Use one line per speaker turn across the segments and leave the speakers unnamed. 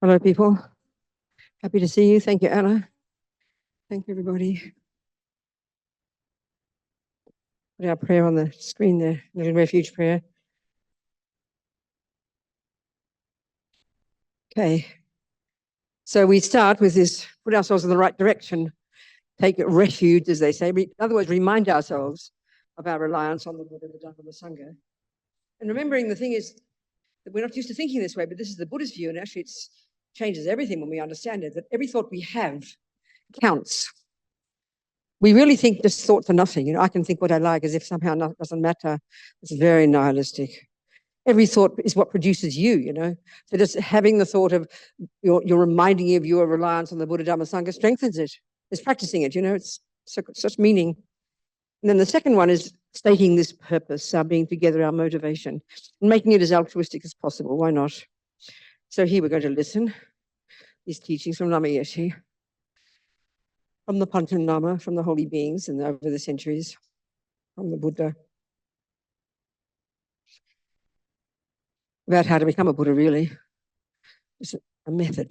Hello, people. Happy to see you. Thank you, Anna. Thank you, everybody. Put our prayer on the screen there, little refuge prayer. Okay. So we start with this, put ourselves in the right direction, take refuge, as they say. In other words, remind ourselves of our reliance on the Buddha, the Dhamma, the Sangha. And remembering the thing is that we're not used to thinking this way, but this is the Buddhist view, and actually it changes everything when we understand it, that every thought we have counts. We really think just thoughts are nothing. I can think what I like as if somehow it doesn't matter. It's very nihilistic. Every thought is what produces you. So just having the thought of you're reminding you of your reliance on the Buddha, Dhamma, Sangha strengthens it. It's practicing it. It's such meaning. And then the second one is stating this purpose, being together, our motivation, and making it as altruistic as possible. Why not? So here we're going to listen. These teachings from Lama Yeshe, from the Panchen Lama, from the holy beings and over the centuries, from the Buddha, about how to become a Buddha, really. It's a method,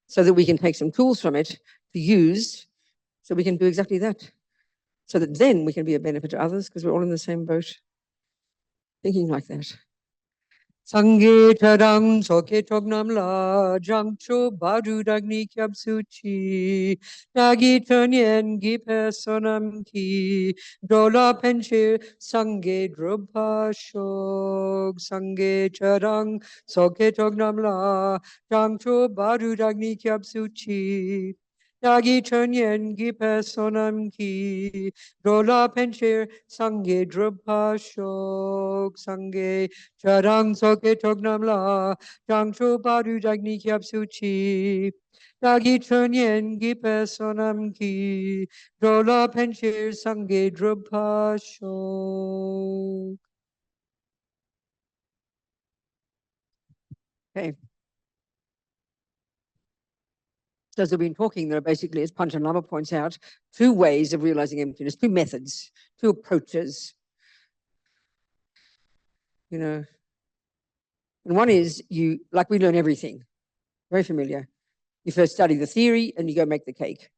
so that we can take some tools from it to use so we can do exactly that. So that then we can be a benefit to others because we're all in the same boat, thinking like that. Sangye tadang soke tognam la jangcho badu dagni kyab suchi nagi tunyen gi personam ki dola penche sangye drupha shog sangye tadang soke tognam la jangcho badu dagni kyab suchi nagi tunyen gi personam ki dola penche sangye drupha shog sangye Charang soke tognam la, chang chu badu dagni kyab suchi. Dagi chunyen gi personam ki, dola penchir sangye drupha shok. Okay. So as we've been talking, there are basically, as Panchen Lama points out, two ways of realizing emptiness, two methods, two approaches. And one is like we learn everything, very familiar. You first study the theory and you go make the cake.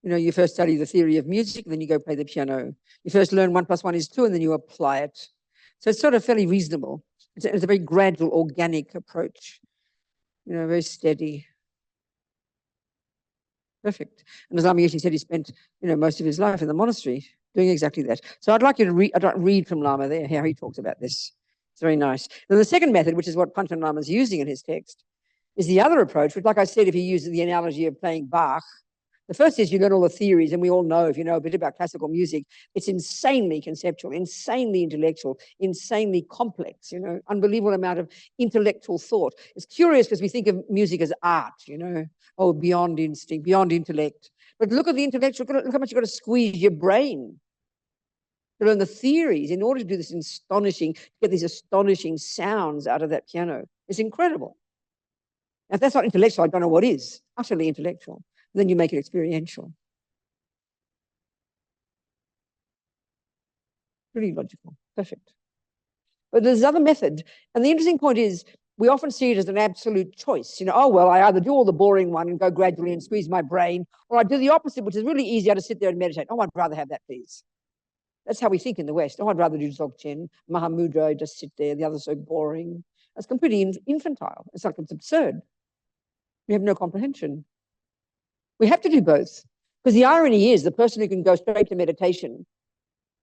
You first study the theory of music, then you go play the piano. You first learn 1 + 1 is 2, and then you apply it. So it's sort of fairly reasonable. It's a very gradual, organic approach, very steady. Perfect. And as Lama Yeshe said, he spent, most of his life in the monastery doing exactly that. So I'd like you to read from Lama there, how he talks about this. It's very nice. Then the second method, which is what Panchen Lama is using in his text, is the other approach, which, like I said, if he uses the analogy of playing Bach, the first is you learn all the theories, and we all know, if you know a bit about classical music, it's insanely conceptual, insanely intellectual, insanely complex, unbelievable amount of intellectual thought. It's curious because we think of music as art, beyond instinct, beyond intellect. But look at the intellectual, look how much you've got to squeeze your brain to learn the theories in order to do this get these astonishing sounds out of that piano. It's incredible. Now, if that's not intellectual, I don't know what is. Utterly intellectual. Then you make it experiential. Really logical. Perfect. But there's another method. And the interesting point is we often see it as an absolute choice. I either do all the boring one and go gradually and squeeze my brain, or I do the opposite, which is really easier to sit there and meditate. I'd rather have that, please. That's how we think in the West. I'd rather do Dzogchen, Mahamudra, just sit there. The other's so boring. That's completely infantile. It's absurd. We have no comprehension. We have to do both. Because the irony is the person who can go straight to meditation,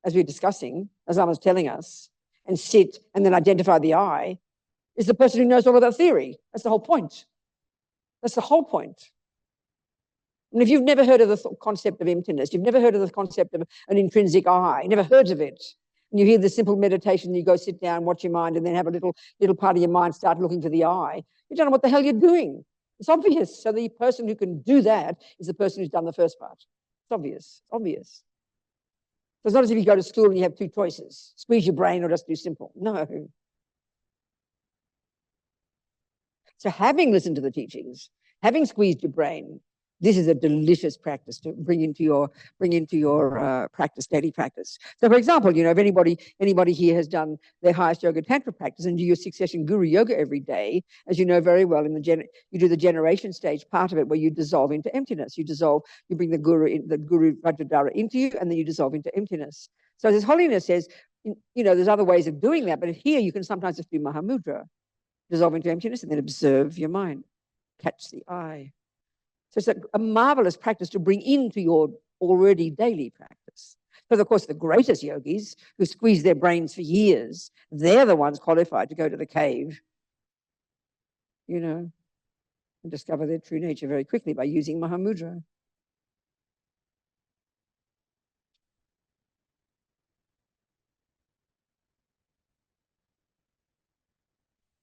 as we're discussing, as Lama's telling us, and sit and then identify the I, is the person who knows all about theory. That's the whole point. That's the whole point. And if you've never heard of the concept of emptiness, you've never heard of the concept of an intrinsic I, never heard of it, and you hear the simple meditation, you go sit down, watch your mind, and then have a little part of your mind start looking for the I, you don't know what the hell you're doing. It's obvious. So the person who can do that is the person who's done the first part. It's obvious. Obvious. So it's not as if you go to school and you have two choices: squeeze your brain or just do simple. No. So having listened to the teachings, having squeezed your brain, This is a delicious practice to bring into your practice, daily practice. So, for example, if anybody here has done their highest yoga tantra practice and do your succession guru yoga every day, as you know very well, you do the generation stage part of it where you dissolve into emptiness. You bring the guru Vajradhara into you, and then you dissolve into emptiness. So, as Holiness says, there's other ways of doing that, but here you can sometimes just do Mahamudra, dissolve into emptiness, and then observe your mind, catch the eye. So it's a marvelous practice to bring into your already daily practice. But of course, the greatest yogis who squeeze their brains for years, they're the ones qualified to go to the cave, and discover their true nature very quickly by using Mahamudra.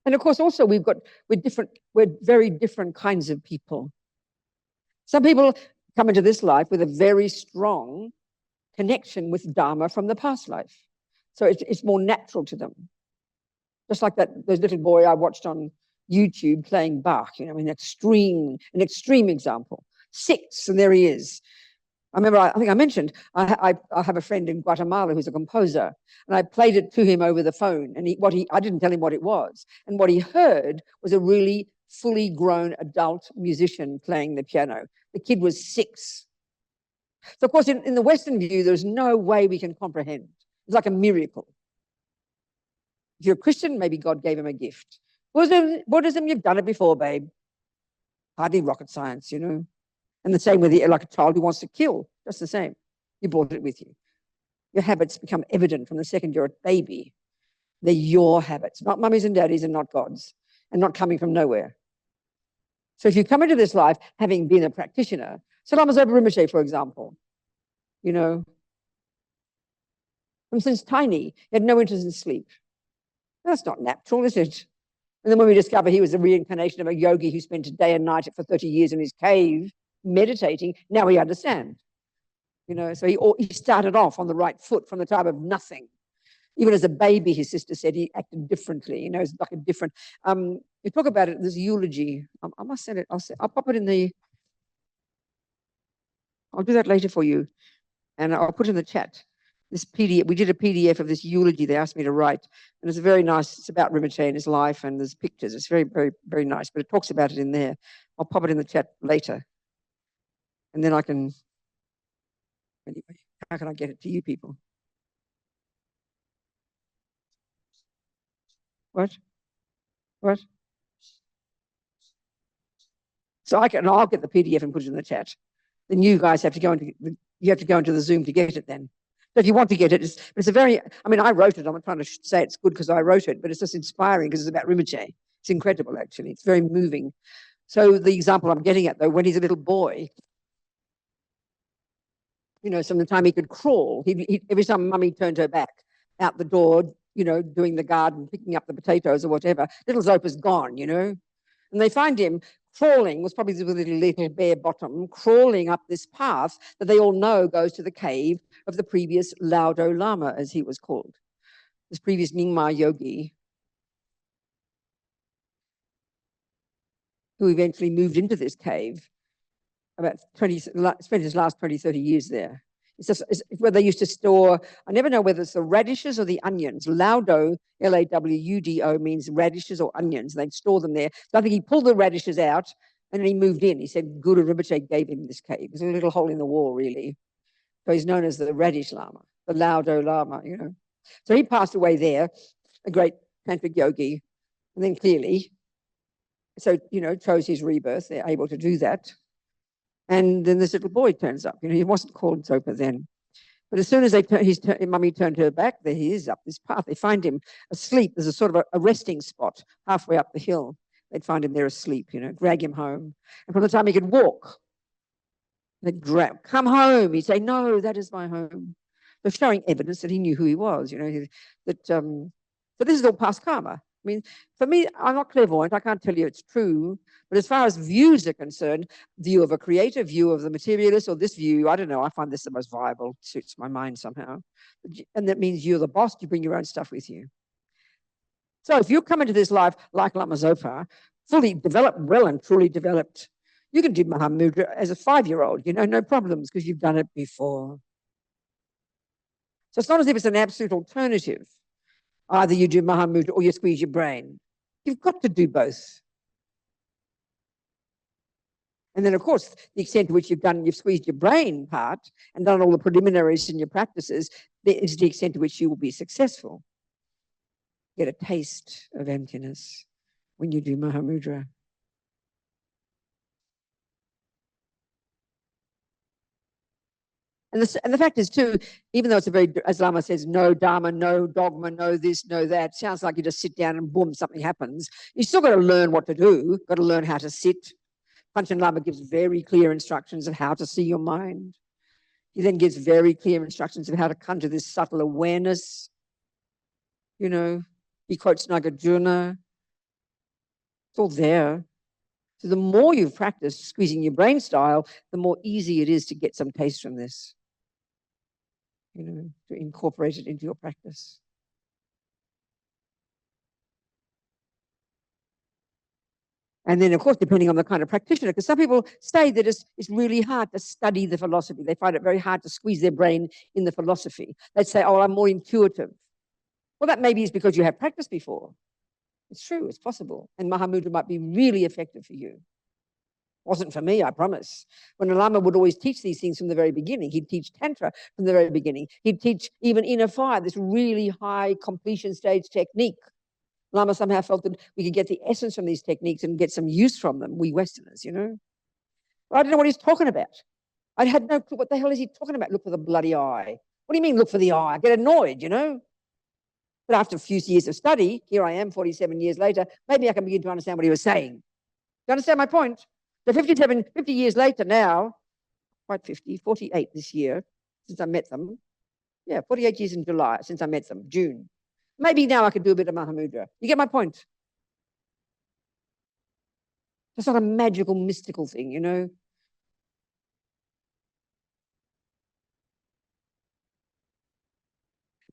And of course, also we're very different kinds of people. Some people come into this life with a very strong connection with Dharma from the past life. So it's more natural to them. Just like those little boy I watched on YouTube playing Bach, an extreme example. 6, and there he is. I remember, I think I mentioned, I have a friend in Guatemala who's a composer, and I played it to him over the phone, and I didn't tell him what it was. And what he heard was a really fully grown adult musician playing the piano. The kid was 6. So, of course, in the Western view, there's no way we can comprehend. It's like a miracle. If you're a Christian, maybe God gave him a gift. Buddhism, you've done it before, babe. Hardly rocket science, And the same with like a child who wants to kill, just the same. You brought it with you. Your habits become evident from the second you're a baby. They're your habits, not mummies and daddies and not God's, and not coming from nowhere. So if you come into this life having been a practitioner, so Lama Zopa Rinpoche, for example, from since tiny, he had no interest in sleep. That's not natural, is it? And then when we discover he was the reincarnation of a yogi who spent day and night for 30 years in his cave meditating, now we understand. So he started off on the right foot from the time of nothing. Even as a baby, his sister said he acted differently. It's like a different. You talk about it. This eulogy. I must send it. I'll pop it in the. I'll do that later for you, and I'll put it in the chat. This PDF. We did a PDF of this eulogy they asked me to write, and it's very nice. It's about Rinpoche and his life, and there's pictures. It's very, very, very nice. But it talks about it in there. I'll pop it in the chat later, and then I can. Anyway, how can I get it to you people? What? So I'll get the PDF and put it in the chat. Then you guys have to go into the Zoom to get it then. So if you want to get it, it's a very, I wrote it. I'm not trying to say it's good because I wrote it, but it's just inspiring because it's about Rinpoche. It's incredible, actually. It's very moving. So the example I'm getting at, though, when he's a little boy, some of the time he could crawl. Every time Mummy turned her back out the door, doing the garden, picking up the potatoes or whatever, little Zopa's gone, And they find him crawling, was probably with a little bare bottom, crawling up this path that they all know goes to the cave of the previous Laudo Lama, as he was called, this previous Nyingma yogi, who eventually moved into this cave spent his last 20, 30 years there. It's where they used to store, I never know whether it's the radishes or the onions. Laudo, Lawudo, means radishes or onions. They'd store them there. So I think he pulled the radishes out and then he moved in. He said Guru Rinpoche gave him this cave. It's a little hole in the wall, really. So he's known as the Radish Lama, the Laudo Lama, So he passed away there, a great tantric yogi. And then clearly, chose his rebirth. They're able to do that. And then this little boy turns up. He wasn't called Zopa then. But as soon as Mummy turned her back, there he is up this path. They find him asleep. There's a sort of a resting spot halfway up the hill. They'd find him there asleep, drag him home. And from the time he could walk, they'd come home. He'd say, no, that is my home. They're showing evidence that he knew who he was, so this is all past karma. For me, I'm not clairvoyant. I can't tell you it's true. But as far as views are concerned, view of a creator, view of the materialist, or this view, I don't know. I find this the most viable. Suits my mind somehow. And that means you're the boss. You bring your own stuff with you. So if you come into this life like Lama Zopa, fully developed, well and truly developed, You can do Mahamudra as a 5-year-old, no problems, because you've done it before. So it's not as if it's an absolute alternative. Either you do Mahamudra or you squeeze your brain. You've got to do both. And then, of course, the extent to which you've squeezed your brain part and done all the preliminaries in your practices is the extent to which you will be successful. Get a taste of emptiness when you do Mahamudra. And the fact is, too, even though it's a very, as Lama says, no Dharma, no dogma, no this, no that, sounds like you just sit down and boom, something happens. You still got to learn what to do, got to learn how to sit. Panchen Lama gives very clear instructions of how to see your mind. He then gives very clear instructions of how to come to this subtle awareness. He quotes Nagarjuna. It's all there. So the more you've practiced squeezing your brain style, the more easy it is to get some taste from this. To incorporate it into your practice. And then, of course, depending on the kind of practitioner, because some people say that it's really hard to study the philosophy. They find it very hard to squeeze their brain in the philosophy. They say, oh, I'm more intuitive. Well, that maybe is because you have practiced before. It's true, it's possible. And Mahamudra might be really effective for you. Wasn't for me, I promise. When the Lama would always teach these things from the very beginning, he'd teach Tantra from the very beginning. He'd teach even inner fire, this really high completion stage technique. Lama somehow felt that we could get the essence from these techniques and get some use from them, we Westerners, But I didn't know what he's talking about. I had no clue. What the hell is he talking about? Look for the bloody eye. What do you mean, look for the eye? I get annoyed, But after a few years of study, here I am, 47 years later, maybe I can begin to understand what he was saying. Do you understand my point? So 50 years later now, quite 50, 48 this year, since I met them. Yeah, 48 years in July since I met them, June. Maybe now I could do a bit of Mahamudra. You get my point? It's not a magical, mystical thing,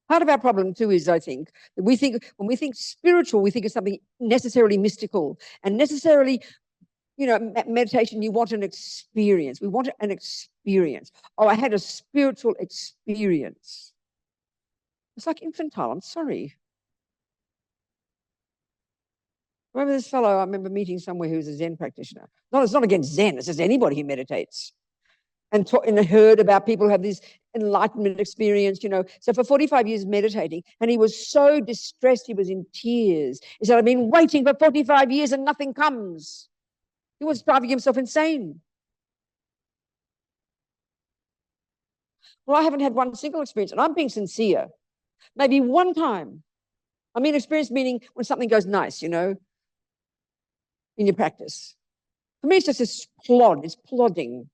Part of our problem too is, I think, that when we think spiritual, we think of something necessarily mystical and necessarily, meditation, you want an experience. We want an experience. Oh, I had a spiritual experience. It's like infantile. I'm sorry. Remember this fellow I remember meeting somewhere who was a Zen practitioner. It's not against Zen. It's just anybody who meditates. And heard about people who have this enlightenment experience, So for 45 years meditating, and he was so distressed, he was in tears. He said, I've been waiting for 45 years and nothing comes. He was driving himself insane. Well, I haven't had one single experience, and I'm being sincere. Maybe one time. I mean, experience meaning when something goes nice, in your practice. For me, it's just this plod. It's plodding.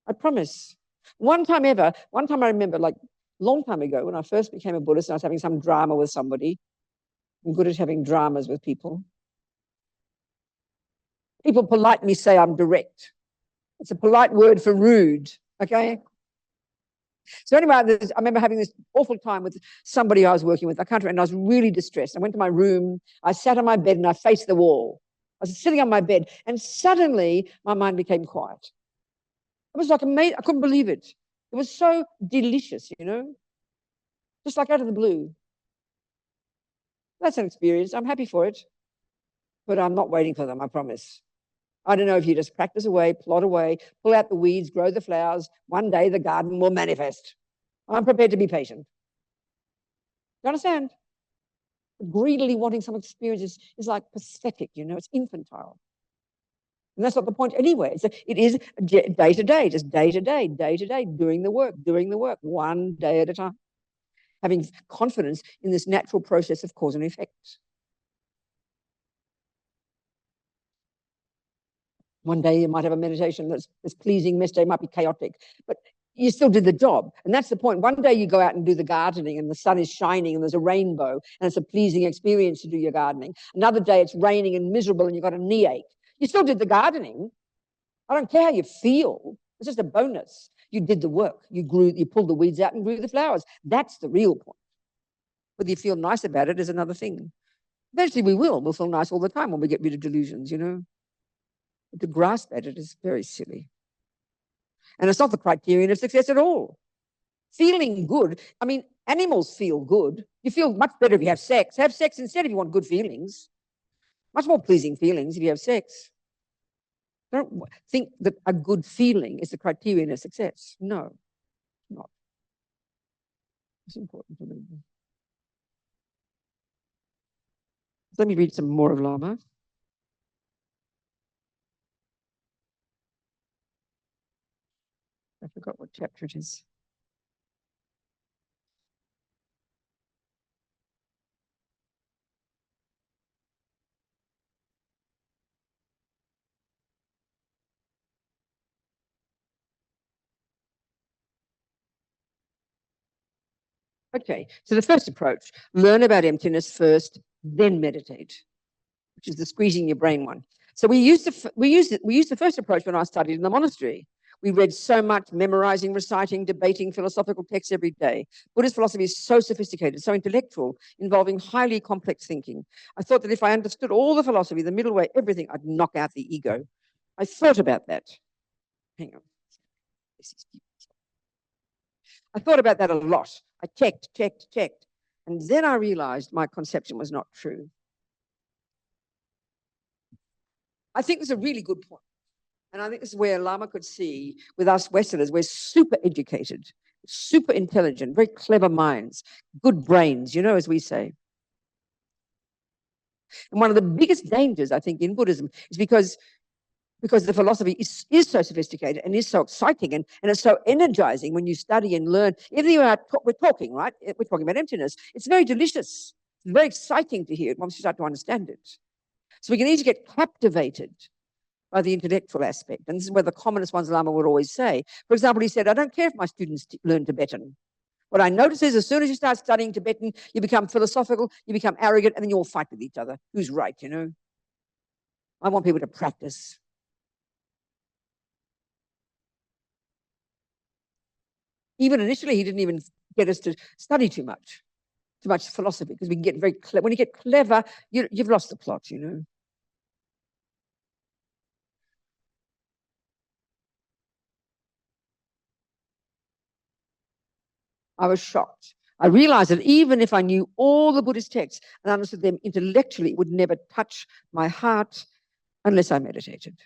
I promise. One time I remember, like a long time ago, when I first became a Buddhist and I was having some drama with somebody. I'm good at having dramas with people. People politely say I'm direct. It's a polite word for rude, okay? So anyway, I remember having this awful time with somebody I was working with. I can't remember, and I was really distressed. I went to my room, I sat on my bed and I faced the wall. I was sitting on my bed and suddenly my mind became quiet. It was like amazing. I couldn't believe it. It was so delicious, just like out of the blue. That's an experience. I'm happy for it, but I'm not waiting for them, I promise. I don't know if you just practice away, plod away, pull out the weeds, grow the flowers. One day the garden will manifest. I'm prepared to be patient. You understand? Greedily wanting some experience is like pathetic, it's infantile. And that's not the point anyway. It is day to day, just day to day, doing the work, one day at a time. Having confidence in this natural process of cause and effect. One day you might have a meditation that's pleasing, next day might be chaotic, but you still did the job. And that's the point. One day you go out and do the gardening and the sun is shining and there's a rainbow and it's a pleasing experience to do your gardening. Another day it's raining and miserable and you've got a knee ache. You still did the gardening. I don't care how you feel. It's just a bonus. You did the work. You pulled the weeds out and grew the flowers. That's the real point. Whether you feel nice about it is another thing. Eventually we will. We'll feel nice all the time when we get rid of delusions, But to grasp at it is very silly. And it's not the criterion of success at all. Feeling good, I mean, animals feel good. You feel much better if you have sex. Have sex instead if you want good feelings. Much more pleasing feelings if you have sex. Don't think that a good feeling is the criterion of success. No, not. It's important to remember. Let me read some more of Lama. I forgot what chapter it is. Okay, so the first approach, learn about emptiness first, then meditate, which is the squeezing your brain one. So we used the first approach when I studied in the monastery. We read so much, memorizing, reciting, debating philosophical texts every day. Buddhist philosophy is so sophisticated, so intellectual, involving highly complex thinking. I thought that if I understood all the philosophy, the middle way, everything, I'd knock out the ego. I thought about that. Hang on. I thought about that a lot. I checked. And then I realized my conception was not true. I think it's a really good point. And I think this is where Lama could see with us Westerners, we're super educated, super intelligent, very clever minds, good brains, you know, as we say. And one of the biggest dangers, I think, in Buddhism is because the philosophy is so sophisticated and is so exciting and it's so energizing when you study and learn. Even we're talking, right? We're talking about emptiness. It's very delicious. It's very exciting to hear it once you start to understand it. So we can easily get captivated by the intellectual aspect. And this is where the commonest ones Lama would always say. For example, he said, I don't care if my students learn Tibetan. What I notice is as soon as you start studying Tibetan, you become philosophical, you become arrogant, and then you all fight with each other. Who's right, you know? I want people to practice. Even initially, he didn't even get us to study too much philosophy, because we can get very clever. When you get clever, you've lost the plot, you know? I was shocked. I realized that even if I knew all the Buddhist texts and understood them intellectually, it would never touch my heart unless I meditated.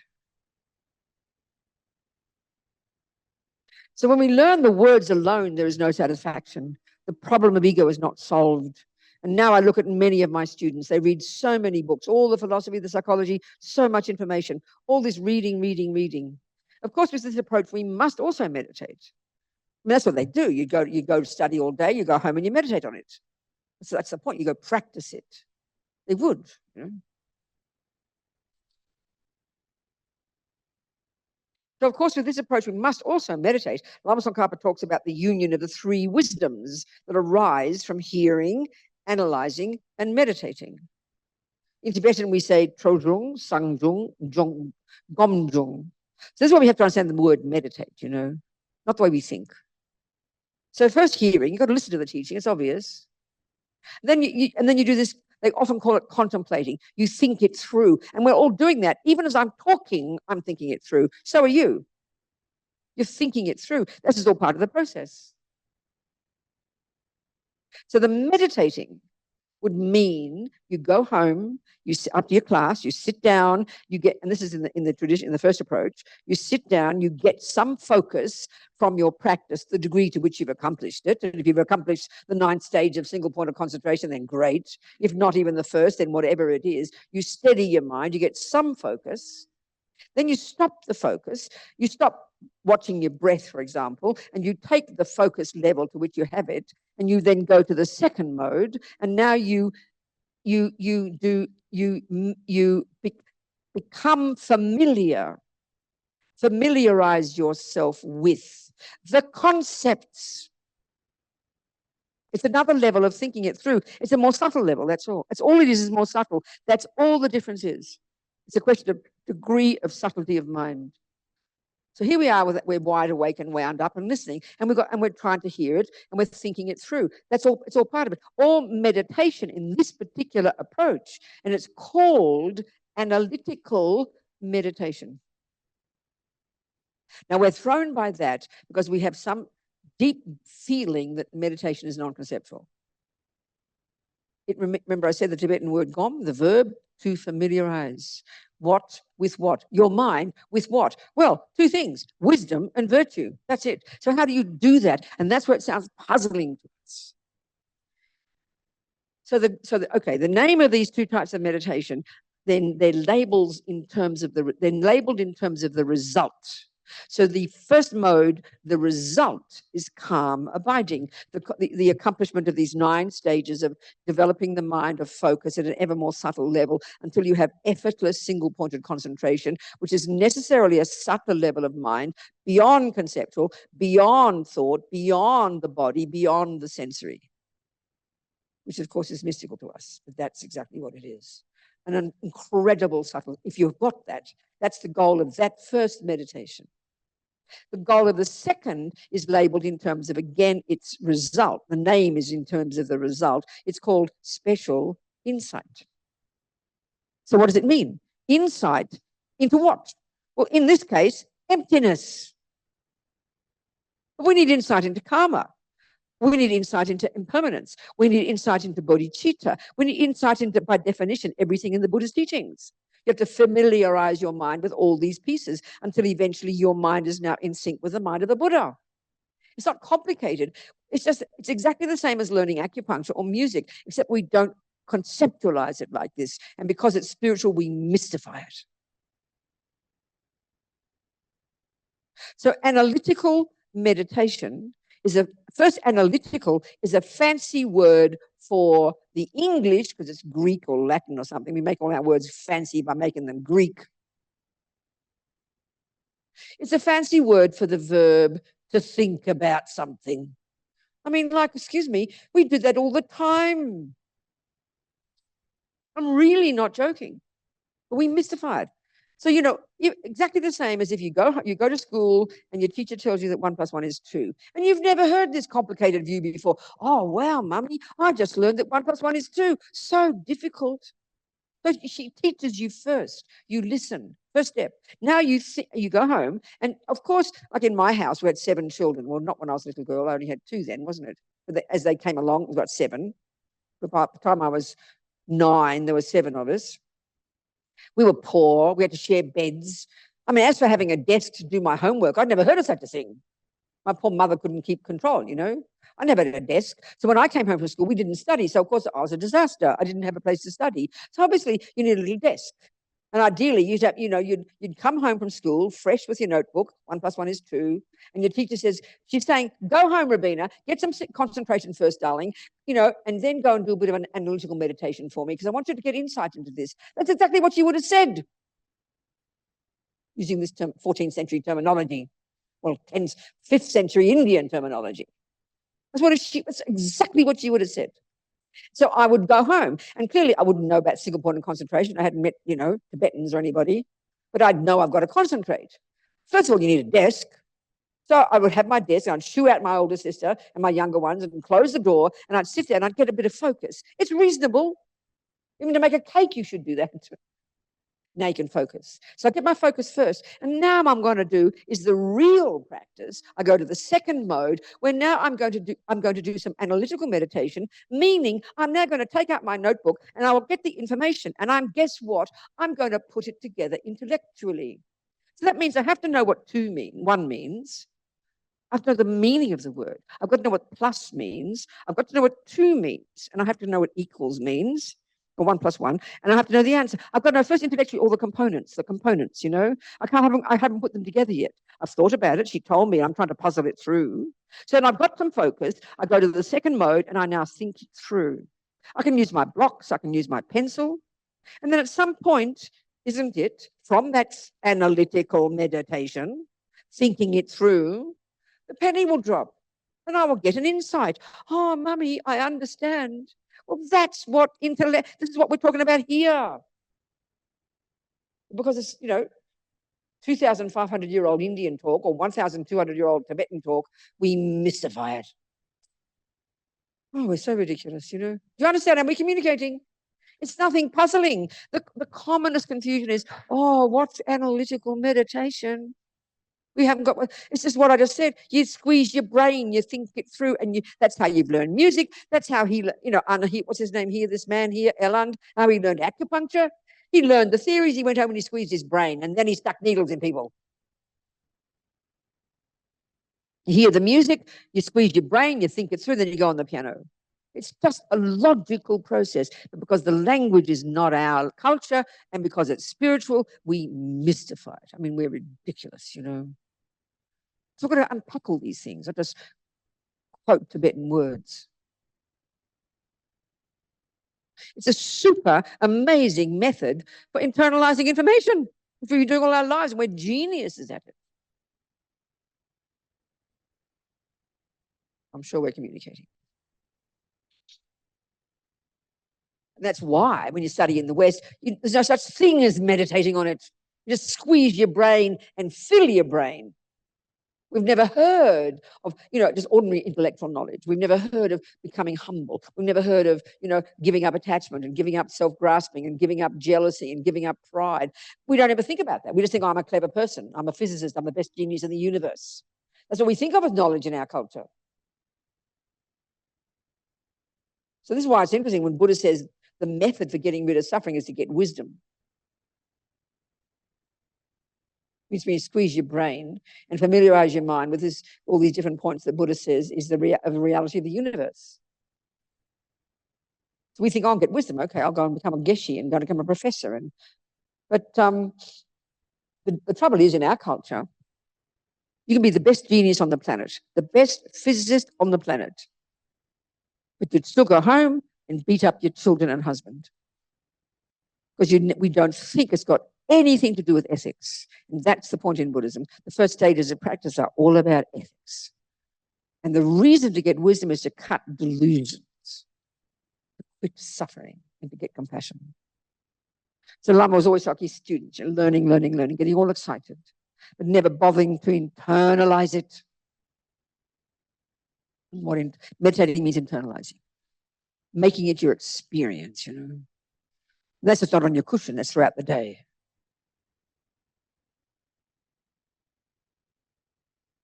So when we learn the words alone, there is no satisfaction. The problem of ego is not solved. And now I look at many of my students, they read so many books, all the philosophy, the psychology, so much information, all this reading. Of course, with this approach, we must also meditate. I mean, that's what they do. You go to study all day, you go home and you meditate on it. So that's the point. You go practice it. They would, you know. So, of course, with this approach, we must also meditate. Lama Tsongkhapa talks about the union of the three wisdoms that arise from hearing, analyzing, and meditating. In Tibetan, we say trojung, sangjung, gomjung. So this is why we have to understand the word meditate, you know, not the way we think. So first hearing, you've got to listen to the teaching, it's obvious. Then you do this, they often call it contemplating. You think it through. And we're all doing that. Even as I'm talking, I'm thinking it through. So are you. You're thinking it through. This is all part of the process. So the meditating would mean you go home, you sit after your class, you sit down, you get, and this is in the tradition, in the first approach, you sit down, you get some focus from your practice, the degree to which you've accomplished it. And if you've accomplished the 9th stage of single point of concentration, then great. If not even the first, then whatever it is, you steady your mind, you get some focus. Then you stop the focus, you stop watching your breath, for example, and you take the focus level to which you have it, and you then go to the second mode, and now you become familiarize yourself with the concepts. It's another level of thinking it through. It's a more subtle level, that's all. It's all it is more subtle. That's all the difference is. It's a question of degree of subtlety of mind. So here we are, we're wide awake and wound up and listening, and we're trying to hear it, and we're thinking it through. That's all. It's all part of it. All meditation in this particular approach, and it's called analytical meditation. Now, we're thrown by that because we have some deep feeling that meditation is non-conceptual. Remember, I said the Tibetan word gom, the verb to familiarize. What with what? Your mind with what? Well, two things, wisdom and virtue. That's it. So how do you do that? And that's where it sounds puzzling to us. Okay, the name of these two types of meditation, then they're labeled in terms of the result. So the first mode, the result is calm abiding, the accomplishment of these 9 stages of developing the mind of focus at an ever more subtle level until you have effortless single-pointed concentration, which is necessarily a subtle level of mind beyond conceptual, beyond thought, beyond the body, beyond the sensory, which of course is mystical to us, but that's exactly what it is. An incredible subtle, if you've got that, that's the goal of that first meditation. The goal of the second is labeled in terms of, again, its result. The name is in terms of the result. It's called special insight. So what does it mean? Insight into what? Well, in this case, emptiness. We need insight into karma. We need insight into impermanence. We need insight into bodhicitta. We need insight into, by definition, everything in the Buddha's teachings. You have to familiarize your mind with all these pieces until eventually your mind is now in sync with the mind of the Buddha. It's not complicated. It's exactly the same as learning acupuncture or music, except we don't conceptualize it like this. And because it's spiritual, we mystify it. So analytical meditation analytical is a fancy word for the English, because it's Greek or Latin or something. We make all our words fancy by making them Greek. It's a fancy word for the verb to think about something. I mean, like, excuse me, we do that all the time. I'm really not joking. But we mystify it. So, exactly the same as if you go to school and your teacher tells you that 1 + 1 is 2. And you've never heard this complicated view before. Oh, wow, mummy, I just learned that 1 + 1 is 2. So difficult. But she teaches you first. You listen. First step. Now you go home. And of course, like in my house, we had 7 children. Well, not when I was a little girl. I only had 2 then, wasn't it? But as they came along, we got 7. But by the time I was 9, there were 7 of us. We were poor. We had to share beds. I mean, as for having a desk to do my homework, I'd never heard of such a thing. My poor mother couldn't keep control, I never had a desk. So when I came home from school, we didn't study. So, of course, I was a disaster. I didn't have a place to study. So, obviously, you need a little desk. And ideally, you'd come home from school fresh with your notebook. 1 + 1 is 2. And your teacher says, she's saying, go home, Robina, get some concentration first, darling, and then go and do a bit of an analytical meditation for me, because I want you to get insight into this. That's exactly what she would have said, using this 14th century terminology. Well, 5th century Indian terminology. That's exactly what she would have said. So I would go home, and clearly I wouldn't know about single point of concentration. I hadn't met, Tibetans or anybody, but I'd know I've got to concentrate. First of all, you need a desk. So I would have my desk, and I'd shoo out my older sister and my younger ones and close the door, and I'd sit there and I'd get a bit of focus. It's reasonable. Even to make a cake, you should do that. Now you can focus. So I get my focus first. And now what I'm going to do is the real practice. I go to the second mode, where now I'm going to do some analytical meditation, meaning I'm now going to take out my notebook and I will get the information. And guess what? I'm going to put it together intellectually. So that means I have to know what 1 means. I have to know the meaning of the word. I've got to know what plus means. I've got to know what 2 means. And I have to know what equals means. Or 1 + 1, and I have to know the answer. I've got to know first intellectually all the components. I haven't put them together yet. I've thought about it. She told me. I'm trying to puzzle it through. So then I've got some focus. I go to the second mode, and I now think it through. I can use my blocks. I can use my pencil. And then at some point, isn't it, from that analytical meditation, thinking it through, the penny will drop, and I will get an insight. Oh, mummy, I understand. Well, this is what we're talking about here. Because it's, 2,500-year-old Indian talk or 1,200-year-old Tibetan talk, we mystify it. Oh, we're so ridiculous, Do you understand? Are we communicating? It's nothing puzzling. The commonest confusion is, oh, what's analytical meditation? We haven't got, it's just what I just said. You squeeze your brain, you think it through, and that's how you've learned music. That's how he, what's his name here, this man here, Eland, how he learned acupuncture. He learned the theories. He went home and he squeezed his brain, and then he stuck needles in people. You hear the music, you squeeze your brain, you think it through, then you go on the piano. It's just a logical process. But because the language is not our culture and because it's spiritual, we mystify it. I mean, we're ridiculous, So we're going to unpack all these things. I just quote Tibetan words. It's a super amazing method for internalizing information. If we're doing all our lives, and we're geniuses at it. I'm sure we're communicating. And that's why when you study in the West, there's no such thing as meditating on it. You just squeeze your brain and fill your brain. We've never heard of, just ordinary intellectual knowledge. We've never heard of becoming humble. We've never heard of, giving up attachment and giving up self-grasping and giving up jealousy and giving up pride. We don't ever think about that. We just think, I'm a clever person. I'm a physicist. I'm the best genius in the universe. That's what we think of as knowledge in our culture. So this is why it's interesting when Buddha says the method for getting rid of suffering is to get wisdom. Which means squeeze your brain and familiarize your mind with all these different points that Buddha says is the reality of the universe. So we think, I'll get wisdom. Okay, I'll go and become a geshe and go and become a professor. But the trouble is, in our culture, you can be the best genius on the planet, the best physicist on the planet, but you'd still go home and beat up your children and husband because we don't think it's got anything to do with ethics. And that's the point in Buddhism. The first stages of practice are all about ethics. And the reason to get wisdom is to cut delusions, to quit suffering, and to get compassion. So Lama was always like his student, learning, getting all excited, but never bothering to internalize it. Meditating means internalizing, making it your experience, That's just not on your cushion, that's throughout the day.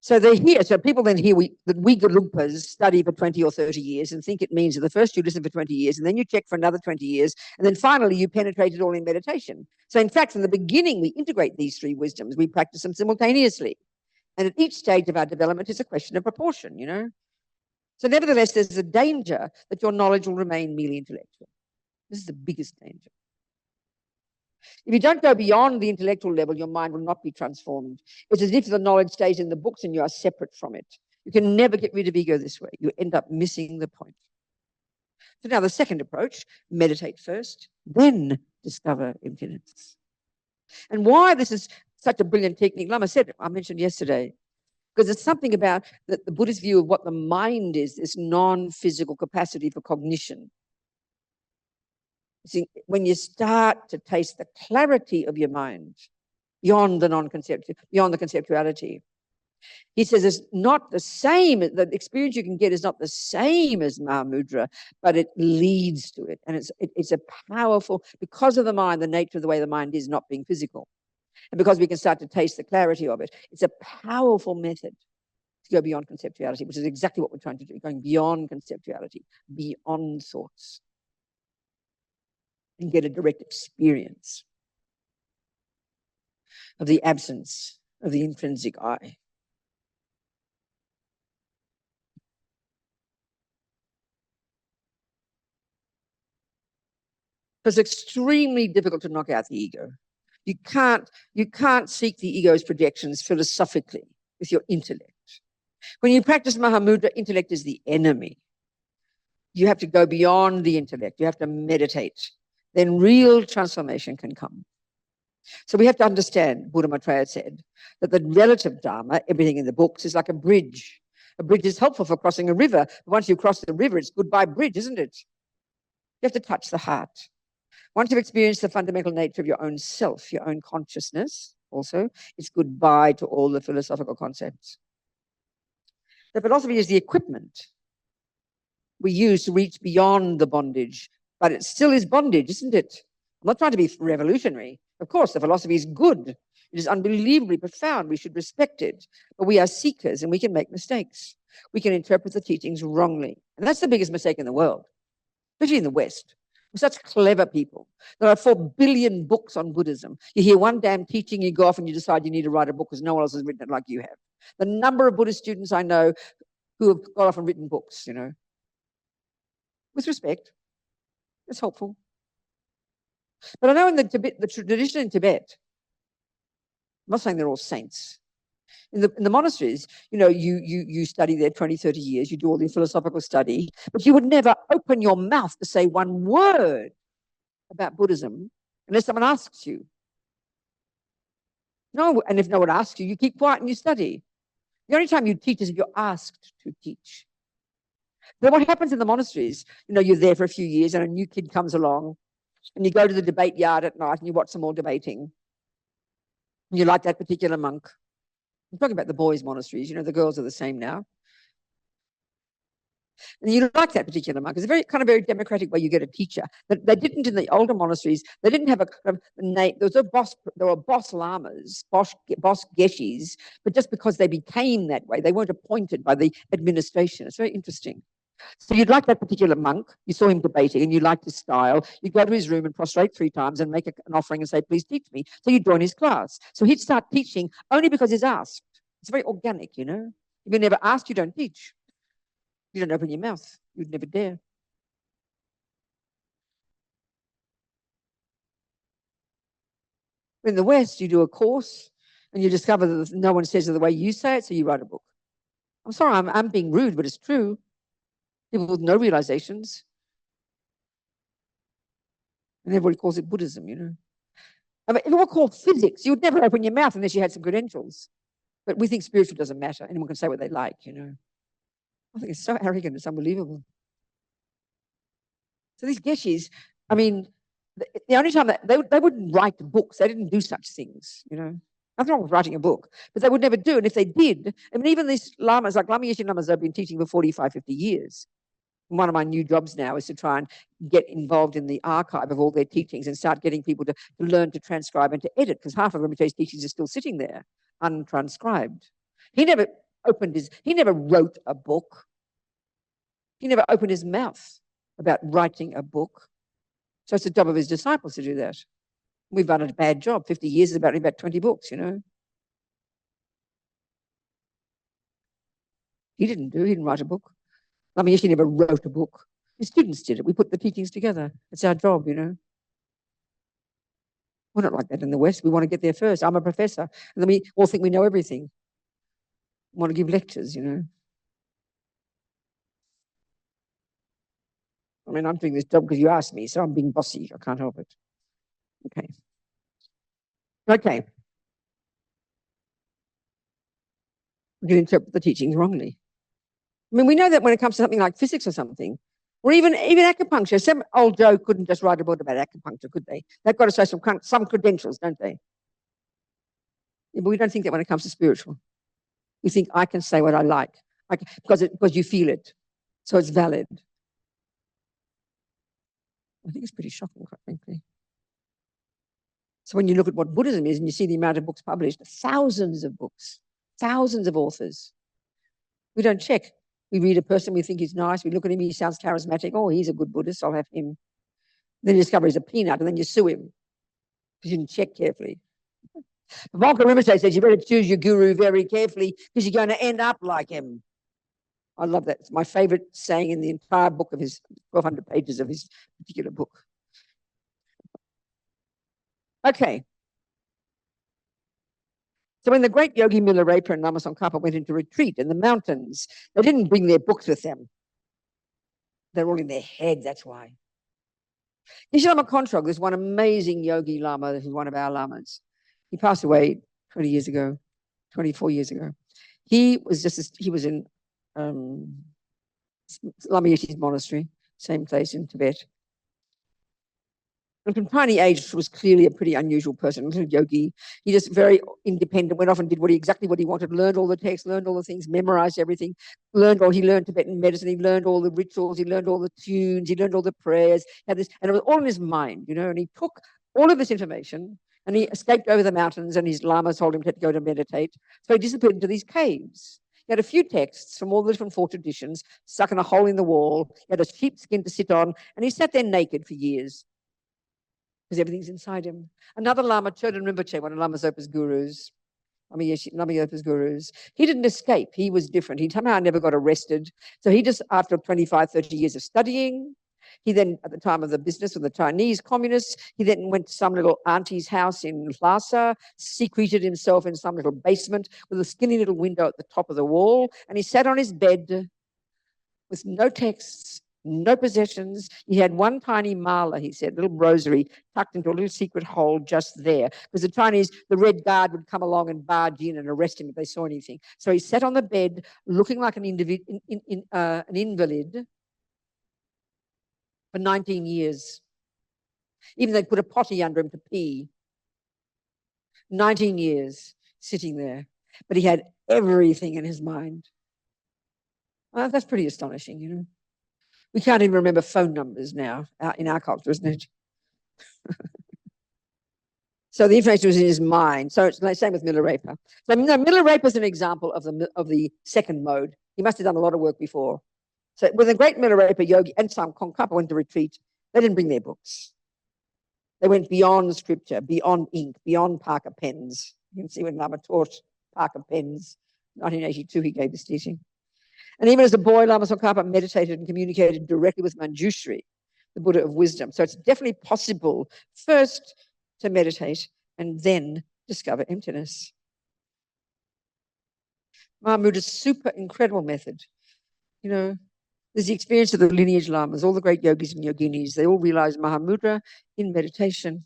So they're here. So people then hear that we Gelugpas study for 20 or 30 years and think it means that the first you listen for 20 years and then you check for another 20 years and then finally you penetrate it all in meditation. So in fact, from the beginning, we integrate these three wisdoms. We practice them simultaneously. And at each stage of our development is a question of proportion, So nevertheless, there's a danger that your knowledge will remain merely intellectual. This is the biggest danger. If you don't go beyond the intellectual level, your mind will not be transformed. It's as if the knowledge stays in the books and you are separate from it. You can never get rid of ego this way. You end up missing the point. So now the second approach, meditate first, then discover emptiness. And why this is such a brilliant technique, Lama said, I mentioned yesterday, because it's something about the Buddhist view of what the mind is, this non-physical capacity for cognition. See, when you start to taste the clarity of your mind beyond the beyond the conceptuality, he says it's not the same. The experience you can get is not the same as Mahamudra, but it leads to it. And it's a powerful, because of the mind, the nature of the way the mind is not being physical. And because we can start to taste the clarity of it, it's a powerful method to go beyond conceptuality, which is exactly what we're trying to do, going beyond conceptuality, beyond thoughts, and get a direct experience of the absence of the intrinsic I. It's extremely difficult to knock out the ego. You can't seek the ego's projections philosophically with your intellect. When you practice Mahamudra, intellect is the enemy. You have to go beyond the intellect. You have to meditate. Then real transformation can come. So we have to understand, Buddha Maitreya said, that the relative Dharma, everything in the books, is like a bridge. A bridge is helpful for crossing a river. But once you cross the river, it's goodbye bridge, isn't it? You have to touch the heart. Once you've experienced the fundamental nature of your own self, your own consciousness, also, it's goodbye to all the philosophical concepts. The philosophy is the equipment we use to reach beyond the bondage but it still is bondage, isn't it? I'm not trying to be revolutionary. Of course, the philosophy is good. It is unbelievably profound. We should respect it. But we are seekers and we can make mistakes. We can interpret the teachings wrongly. And that's the biggest mistake in the world, especially in the West. We're such clever people. There are 4 billion books on Buddhism. You hear one damn teaching, you go off and you decide you need to write a book because no one else has written it like you have. The number of Buddhist students I know who have got off and written books, with respect, it's helpful. But I know in the tradition in Tibet, I'm not saying they're all saints. In the monasteries, you study there 20, 30 years, you do all the philosophical study, but you would never open your mouth to say one word about Buddhism unless someone asks you. No, and if no one asks you, you keep quiet and you study. The only time you teach is if you're asked to teach. Then what happens in the monasteries, you're there for a few years and a new kid comes along and you go to the debate yard at night and you watch them all debating. And you like that particular monk. I'm talking about the boys' monasteries, the girls are the same now. And you like that particular monk. It's a very democratic way you get a teacher. They didn't in the older monasteries. They didn't have a kind of name. There were boss lamas, boss geshis, but just because they became that way, they weren't appointed by the administration. It's very interesting. So you'd like that particular monk. You saw him debating and you liked his style. You go to his room and prostrate 3 times and make an offering and say, please teach me. So you join his class. So he'd start teaching only because he's asked. It's very organic, If you're never asked, you don't teach. You don't open your mouth. You'd never dare. In the West, you do a course and you discover that no one says it the way you say it, so you write a book. I'm sorry, I'm being rude, but it's true. People with no realizations. And everybody calls it Buddhism, I mean, if it were called physics, you would never open your mouth unless you had some credentials. But we think spiritual doesn't matter. Anyone can say what they like, I think it's so arrogant, it's unbelievable. So these geshis, I mean, the only time that they wouldn't write books, they didn't do such things, Nothing wrong with writing a book, but they would never do. And if they did, I mean, even these lamas, like Lama Yeshe lamas, have been teaching for 45, 50 years. And one of my new jobs now is to try and get involved in the archive of all their teachings and start getting people to learn to transcribe and to edit, because half of Rinpoche's teachings are still sitting there, untranscribed. He never wrote a book. He never opened his mouth about writing a book. So it's the job of his disciples to do that. We've done a bad job. 50 years is about 20 books, He didn't write a book. Lama Yeshe never wrote a book. His students did it. We put the teachings together. It's our job, We're not like that in the West. We want to get there first. I'm a professor. And then we all think we know everything. We want to give lectures, I mean, I'm doing this job because you asked me, so I'm being bossy. I can't help it. Okay. We can interpret the teachings wrongly. I mean, we know that when it comes to something like physics or something, or even acupuncture. Some old Joe couldn't just write a book about acupuncture, could they? They've got to show some credentials, don't they? Yeah, but we don't think that when it comes to spiritual. We think I can say what I like because you feel it, so it's valid. I think it's pretty shocking, quite frankly. So when you look at what Buddhism is and you see the amount of books published, thousands of books, thousands of authors, we don't check. We read a person, we think he's nice, we look at him, he sounds charismatic. Oh, he's a good Buddhist, I'll have him. Then you discover he's a peanut, and then you sue him because you didn't check carefully. Volker Rinpoche says you better choose your guru very carefully because you're going to end up like him. I love that. It's my favorite saying in the entire book of his 1,200 pages of his particular book. Okay. So when the great Yogi Milarepa and Lama Tsongkhapa went into retreat in the mountains, they didn't bring their books with them. They're all in their head, that's why. Geshe Lama Kontrog is one amazing yogi lama who's one of our lamas. He passed away 20 years ago, 24 years ago. He was in Lama Yeshe's monastery, same place in Tibet. And from tiny age was clearly a pretty unusual person, a little yogi. He just very independent, went off and did exactly what he wanted, learned all the texts, learned all the things, memorized everything, he learned Tibetan medicine, he learned all the rituals, he learned all the tunes, he learned all the prayers, he had this, and it was all in his mind, and he took all of this information and he escaped over the mountains, and his lamas told him to go to meditate. So he disappeared into these caves. He had a few texts from all the different four traditions stuck in a hole in the wall. He had a sheepskin to sit on, and he sat there naked for years, because everything's inside him. Another Lama, Chodan Rinpoche, one of Lama Zopa's gurus, Lama Zopa's gurus, he didn't escape. He was different. He somehow never got arrested. So he just, after 25, 30 years of studying, he then, at the time of the business with the Chinese communists, he then went to some little auntie's house in Lhasa, secreted himself in some little basement with a skinny little window at the top of the wall, and he sat on his bed with no texts, no possessions. He had one tiny mala, he said, little rosary tucked into a little secret hole just there. Because the Chinese, the Red Guard would come along and barge in and arrest him if they saw anything. So he sat on the bed looking like an invalid for 19 years. Even they put a potty under him to pee. 19 years sitting there. But he had everything in his mind. That's pretty astonishing, We can't even remember phone numbers now in our culture, isn't it? So the information was in his mind. So it's the same with Milarepa. So Milarepa is an example of the second mode. He must have done a lot of work before. So when the great Milarepa yogi and some Tsongkhapa went to retreat, they didn't bring their books. They went beyond scripture, beyond ink, beyond Parker pens. You can see when Lama taught Parker pens, 1982, he gave this teaching. And even as a boy, Lama Tsongkhapa meditated and communicated directly with Manjushri, the Buddha of wisdom. So it's definitely possible first to meditate and then discover emptiness. Mahamudra's super incredible method. There's the experience of the lineage lamas, all the great yogis and yoginis. They all realize Mahamudra in meditation.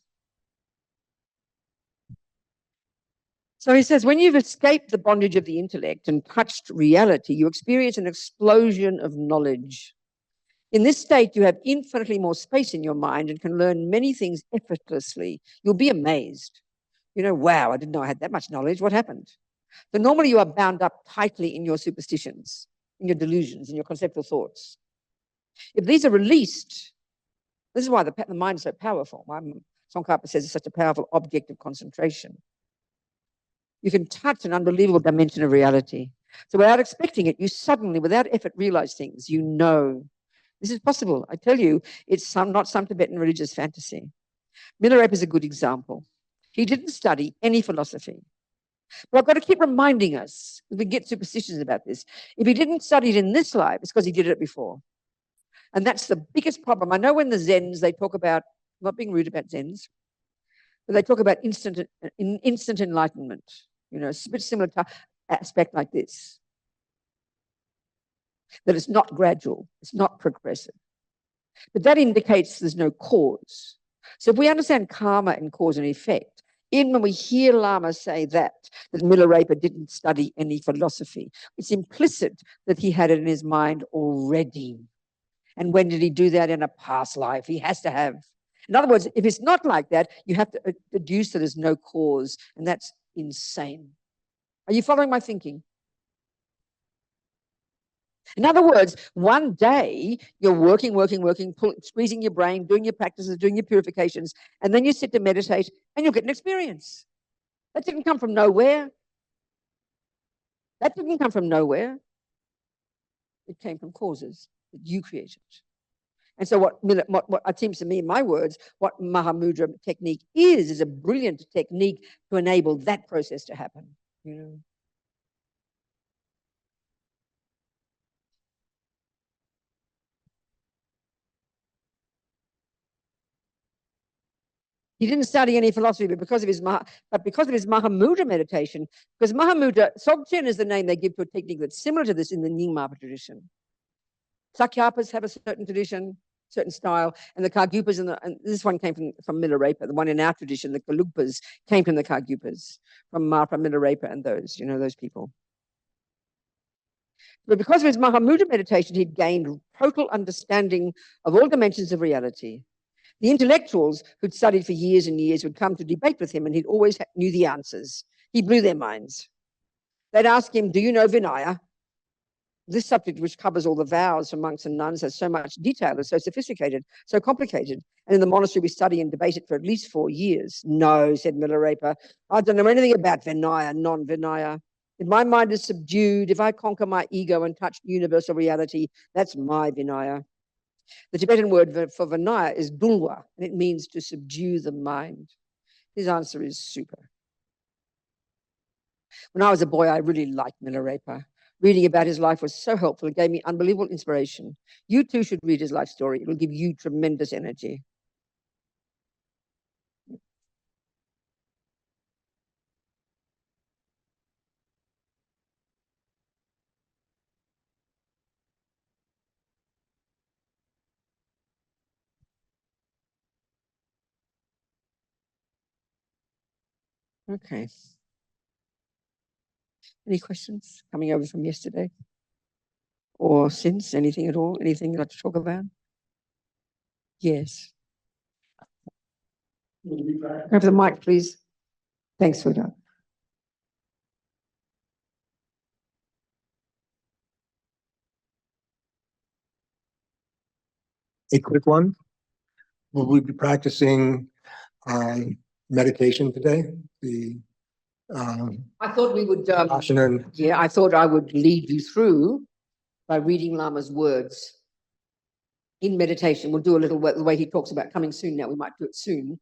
So he says, when you've escaped the bondage of the intellect and touched reality, you experience an explosion of knowledge. In this state, you have infinitely more space in your mind and can learn many things effortlessly. You'll be amazed. Wow, I didn't know I had that much knowledge. What happened? So normally you are bound up tightly in your superstitions, in your delusions, in your conceptual thoughts. If these are released, this is why the mind is so powerful. Tsongkhapa says it's such a powerful object of concentration. You can touch an unbelievable dimension of reality. So without expecting it, you suddenly, without effort, realize things. This is possible. I tell you, it's not some Tibetan religious fantasy. Milarepa is a good example. He didn't study any philosophy. But I've got to keep reminding us, we get superstitious about this. If he didn't study it in this life, it's because he did it before. And that's the biggest problem. I know when the Zens, they talk about, I'm not being rude about Zens, but they talk about instant enlightenment, a bit similar to aspect like this. That it's not gradual, it's not progressive. But that indicates there's no cause. So if we understand karma and cause and effect, even when we hear Lama say that Milarepa didn't study any philosophy, it's implicit that he had it in his mind already. And when did he do that? In a past life. He has to have. In other words, if it's not like that, you have to deduce that there's no cause, and that's insane. Are you following my thinking? In other words, one day you're working, squeezing your brain, doing your practices, doing your purifications, and then you sit to meditate and you'll get an experience. That didn't come from nowhere. That didn't come from nowhere. It came from causes that you created. And so what it seems to me, in my words, what Mahamudra technique is a brilliant technique to enable that process to happen. He didn't study any philosophy, but because of his Mahamudra meditation, because Mahamudra, Dzogchen is the name they give to a technique that's similar to this in the Nyingma tradition. Sakyapas have a certain tradition, certain style, and the Kargyupas, and this one came from Milarepa, the one in our tradition, the Gelugpas, came from the Kargyupas, from Milarepa and those people. But because of his Mahamudra meditation, he'd gained total understanding of all dimensions of reality. The intellectuals who'd studied for years and years would come to debate with him, and he'd always knew the answers. He blew their minds. They'd ask him, do you know Vinaya? This subject, which covers all the vows for monks and nuns, has so much detail, is so sophisticated, so complicated. And in the monastery, we study and debate it for at least 4 years. No, said Milarepa, I don't know anything about Vinaya, non-Vinaya. If my mind is subdued, if I conquer my ego and touch universal reality, that's my Vinaya. The Tibetan word for Vinaya is dulwa, and it means to subdue the mind. His answer is super. When I was a boy, I really liked Milarepa. Reading about his life was so helpful. It gave me unbelievable inspiration. You too should read his life story. It will give you tremendous energy. Okay. Any questions coming over from yesterday? Or since, anything at all? Anything you'd like to talk about? Yes. Over the mic, please. Thanks, Huda.
A quick one. Will we be practicing meditation today?
I thought we would.
Asana.
Yeah, I thought I would lead you through by reading Lama's words in meditation. We'll do a little the way he talks about coming soon. Now we might do it soon.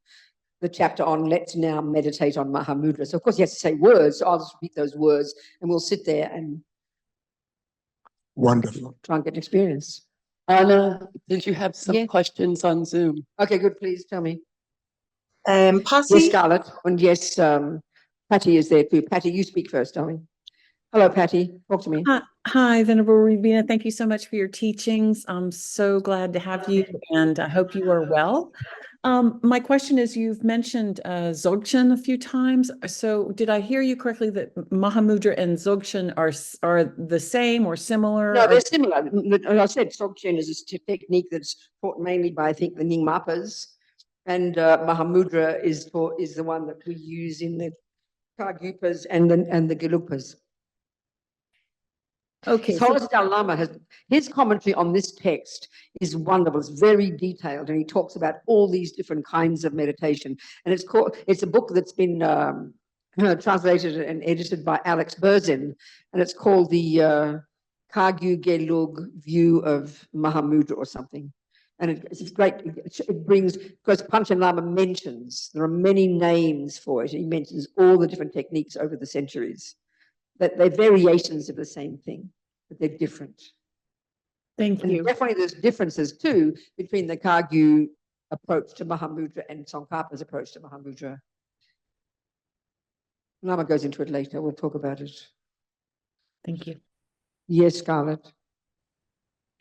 The chapter on let's now meditate on Mahamudra. So of course he has to say words. So I'll just repeat those words, and we'll sit there and
wonderful
try and get experience.
Anna, did you have some questions on Zoom?
Okay, good. Please tell me.
Patty?
Yes, Scarlett. And yes, Patty is there too. Patty, you speak first, darling. Hello, Patty. Talk to me.
Hi, Venerable Robina. Thank you so much for your teachings. I'm so glad to have you, and I hope you are well. My question is, you've mentioned Dzogchen a few times. So did I hear you correctly that Mahamudra and Dzogchen are the same or similar?
No, they're similar. As I said, Dzogchen is a technique that's taught mainly by, I think, the Nyingmapas, and Mahamudra is the one that we use in the Kargyupas and the Gelupas.
Okay.
Thomas Lama has his commentary on this text is wonderful. It's very detailed, and he talks about all these different kinds of meditation. And it's a book that's been translated and edited by Alex Berzin, and it's called the Kagyu Gelug View of Mahamudra or something. And it's great. It brings, because Panchen Lama mentions there are many names for it. He mentions all the different techniques over the centuries. That they're variations of the same thing, but they're different.
Thank you.
And definitely there's differences too between the Kagyu approach to Mahamudra and Tsongkhapa's approach to Mahamudra. Lama goes into it later. We'll talk about it.
Thank you.
Yes, Scarlett.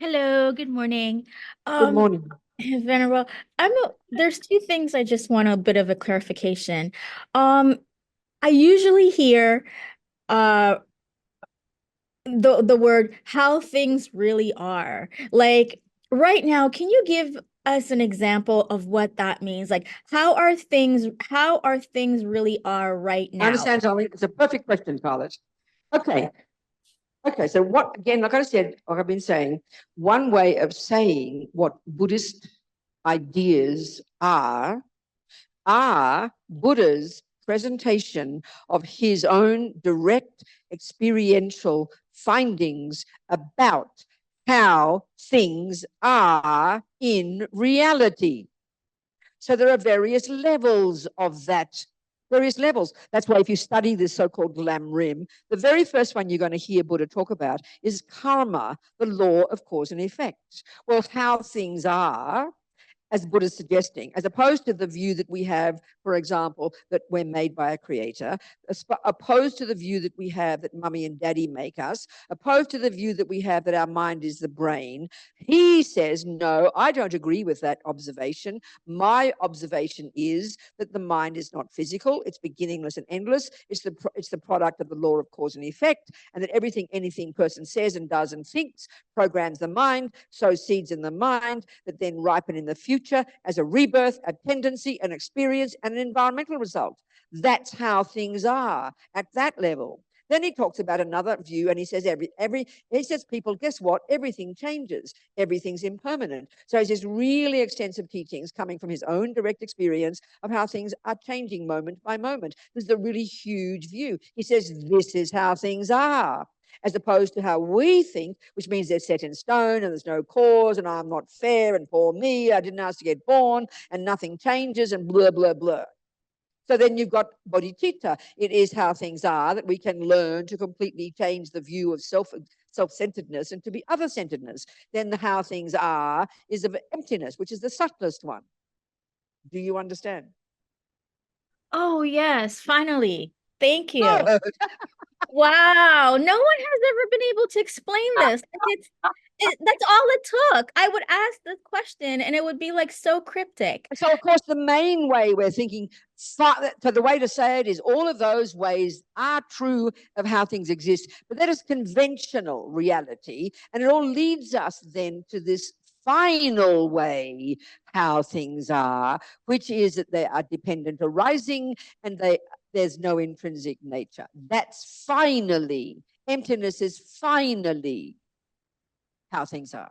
Hello, good morning.
Good morning.
Venerable, there's two things I just want a bit of a clarification. I usually hear the word how things really are. Like right now, can you give us an example of what that means? Like how are things really are right now?
I understand, darling. It's a perfect question, Scarlett. Okay. So what, again, like I said, like I've been saying, one way of saying what Buddhist ideas are Buddha's presentation of his own direct experiential findings about how things are in reality. So there are various levels of that. Various levels. That's why if you study this so-called Lam Rim, the very first one you're going to hear Buddha talk about is karma, the law of cause and effect. Well, how things are, as Buddha is suggesting, as opposed to the view that we have, for example, that we're made by a creator, opposed to the view that we have that mummy and daddy make us, opposed to the view that we have that our mind is the brain. He says, no, I don't agree with that observation. My observation is that the mind is not physical, it's beginningless and endless, it's the product of the law of cause and effect, and that everything, anything person says and does and thinks programs the mind, sows seeds in the mind that then ripen in the future future as a rebirth, a tendency, an experience, and an environmental result. That's how things are at that level. Then he talks about another view, and he says he says, people, guess what? Everything changes. Everything's impermanent. So he says really extensive teachings coming from his own direct experience of how things are changing moment by moment. This is a really huge view. He says this is how things are, as opposed to how we think, which means they're set in stone and there's no cause and I'm not fair and poor me, I didn't ask to get born and nothing changes and blah, blah, blah. So then you've got bodhicitta. It is how things are that we can learn to completely change the view of self-centeredness and to be other-centeredness. Then the how things are is of emptiness, which is the subtlest one. Do you understand?
Oh, yes, finally. Thank you.
Good.
Wow, no one has ever been able to explain this. That's all it took. I would ask this question and it would be like so cryptic.
So, of course, the main way we're thinking, so the way to say it is all of those ways are true of how things exist, but that is conventional reality. And it all leads us then to this final way how things are, which is that they are dependent arising and there's no intrinsic nature. That's finally, emptiness is finally how things are.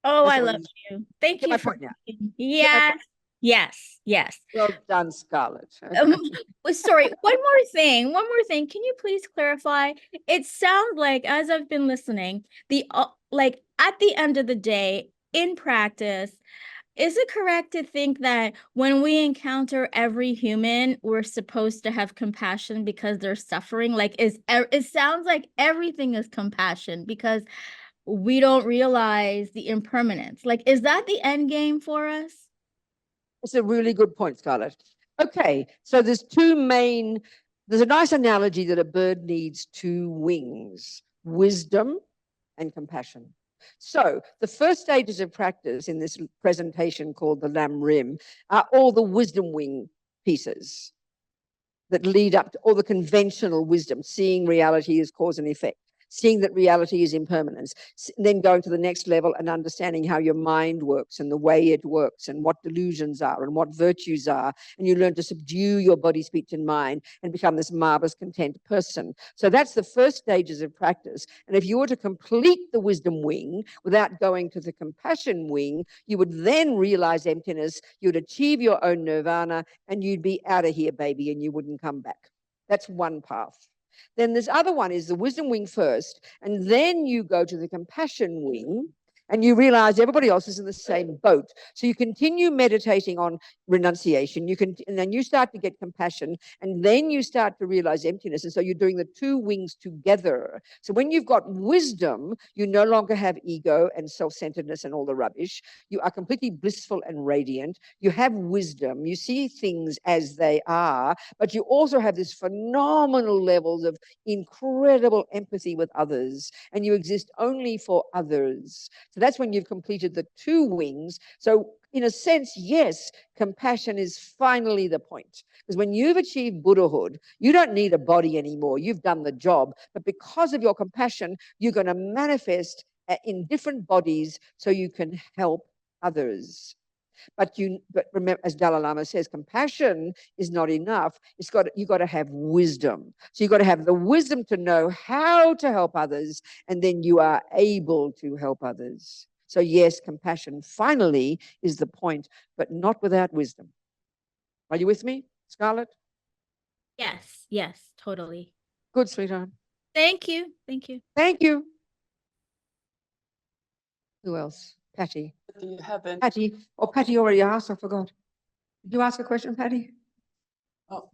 Oh,
That's
I
all
love you. Thank
Get
you
my
for
point now.
yes, yes, yes.
Well done, Scarlett.
Sorry, one more thing. Can you please clarify? It sounds like, as I've been listening, like at the end of the day, in practice, is it correct to think that when we encounter every human, we're supposed to have compassion because they're suffering? Like, it sounds like everything is compassion because we don't realize the impermanence. Like, is that the end game for us?
It's a really good point, Scarlett. Okay, so there's a nice analogy that a bird needs two wings, wisdom and compassion. So the first stages of practice in this presentation called the Lam Rim are all the wisdom wing pieces that lead up to all the conventional wisdom, seeing reality as cause and effect, seeing that reality is impermanence, then going to the next level and understanding how your mind works and the way it works and what delusions are and what virtues are. And you learn to subdue your body, speech, and mind and become this marvelous, content person. So that's the first stages of practice. And if you were to complete the wisdom wing without going to the compassion wing, you would then realize emptiness, you'd achieve your own nirvana, and you'd be out of here, baby, and you wouldn't come back. That's one path. Then this other one is the wisdom wing first, and then you go to the compassion wing, and you realize everybody else is in the same boat. So you continue meditating on renunciation, and then you start to get compassion, and then you start to realize emptiness. And so you're doing the two wings together. So when you've got wisdom, you no longer have ego and self-centeredness and all the rubbish. You are completely blissful and radiant. You have wisdom. You see things as they are, but you also have this phenomenal levels of incredible empathy with others, and you exist only for others. So that's when you've completed the two wings. So in a sense, yes, compassion is finally the point. Because when you've achieved Buddhahood, you don't need a body anymore. You've done the job. But because of your compassion, you're going to manifest in different bodies so you can help others. But remember, as Dalai Lama says, compassion is not enough. You've got to have wisdom. So you've got to have the wisdom to know how to help others, and then you are able to help others. So yes, compassion finally is the point, but not without wisdom. Are you with me, Scarlett?
Yes, totally.
Good, sweetheart.
Thank you. Thank you.
Thank you. Who else? Patty.
Do you have any?
Patty. Oh, Patty already asked. I forgot. Did you ask a question, Patty?
Oh,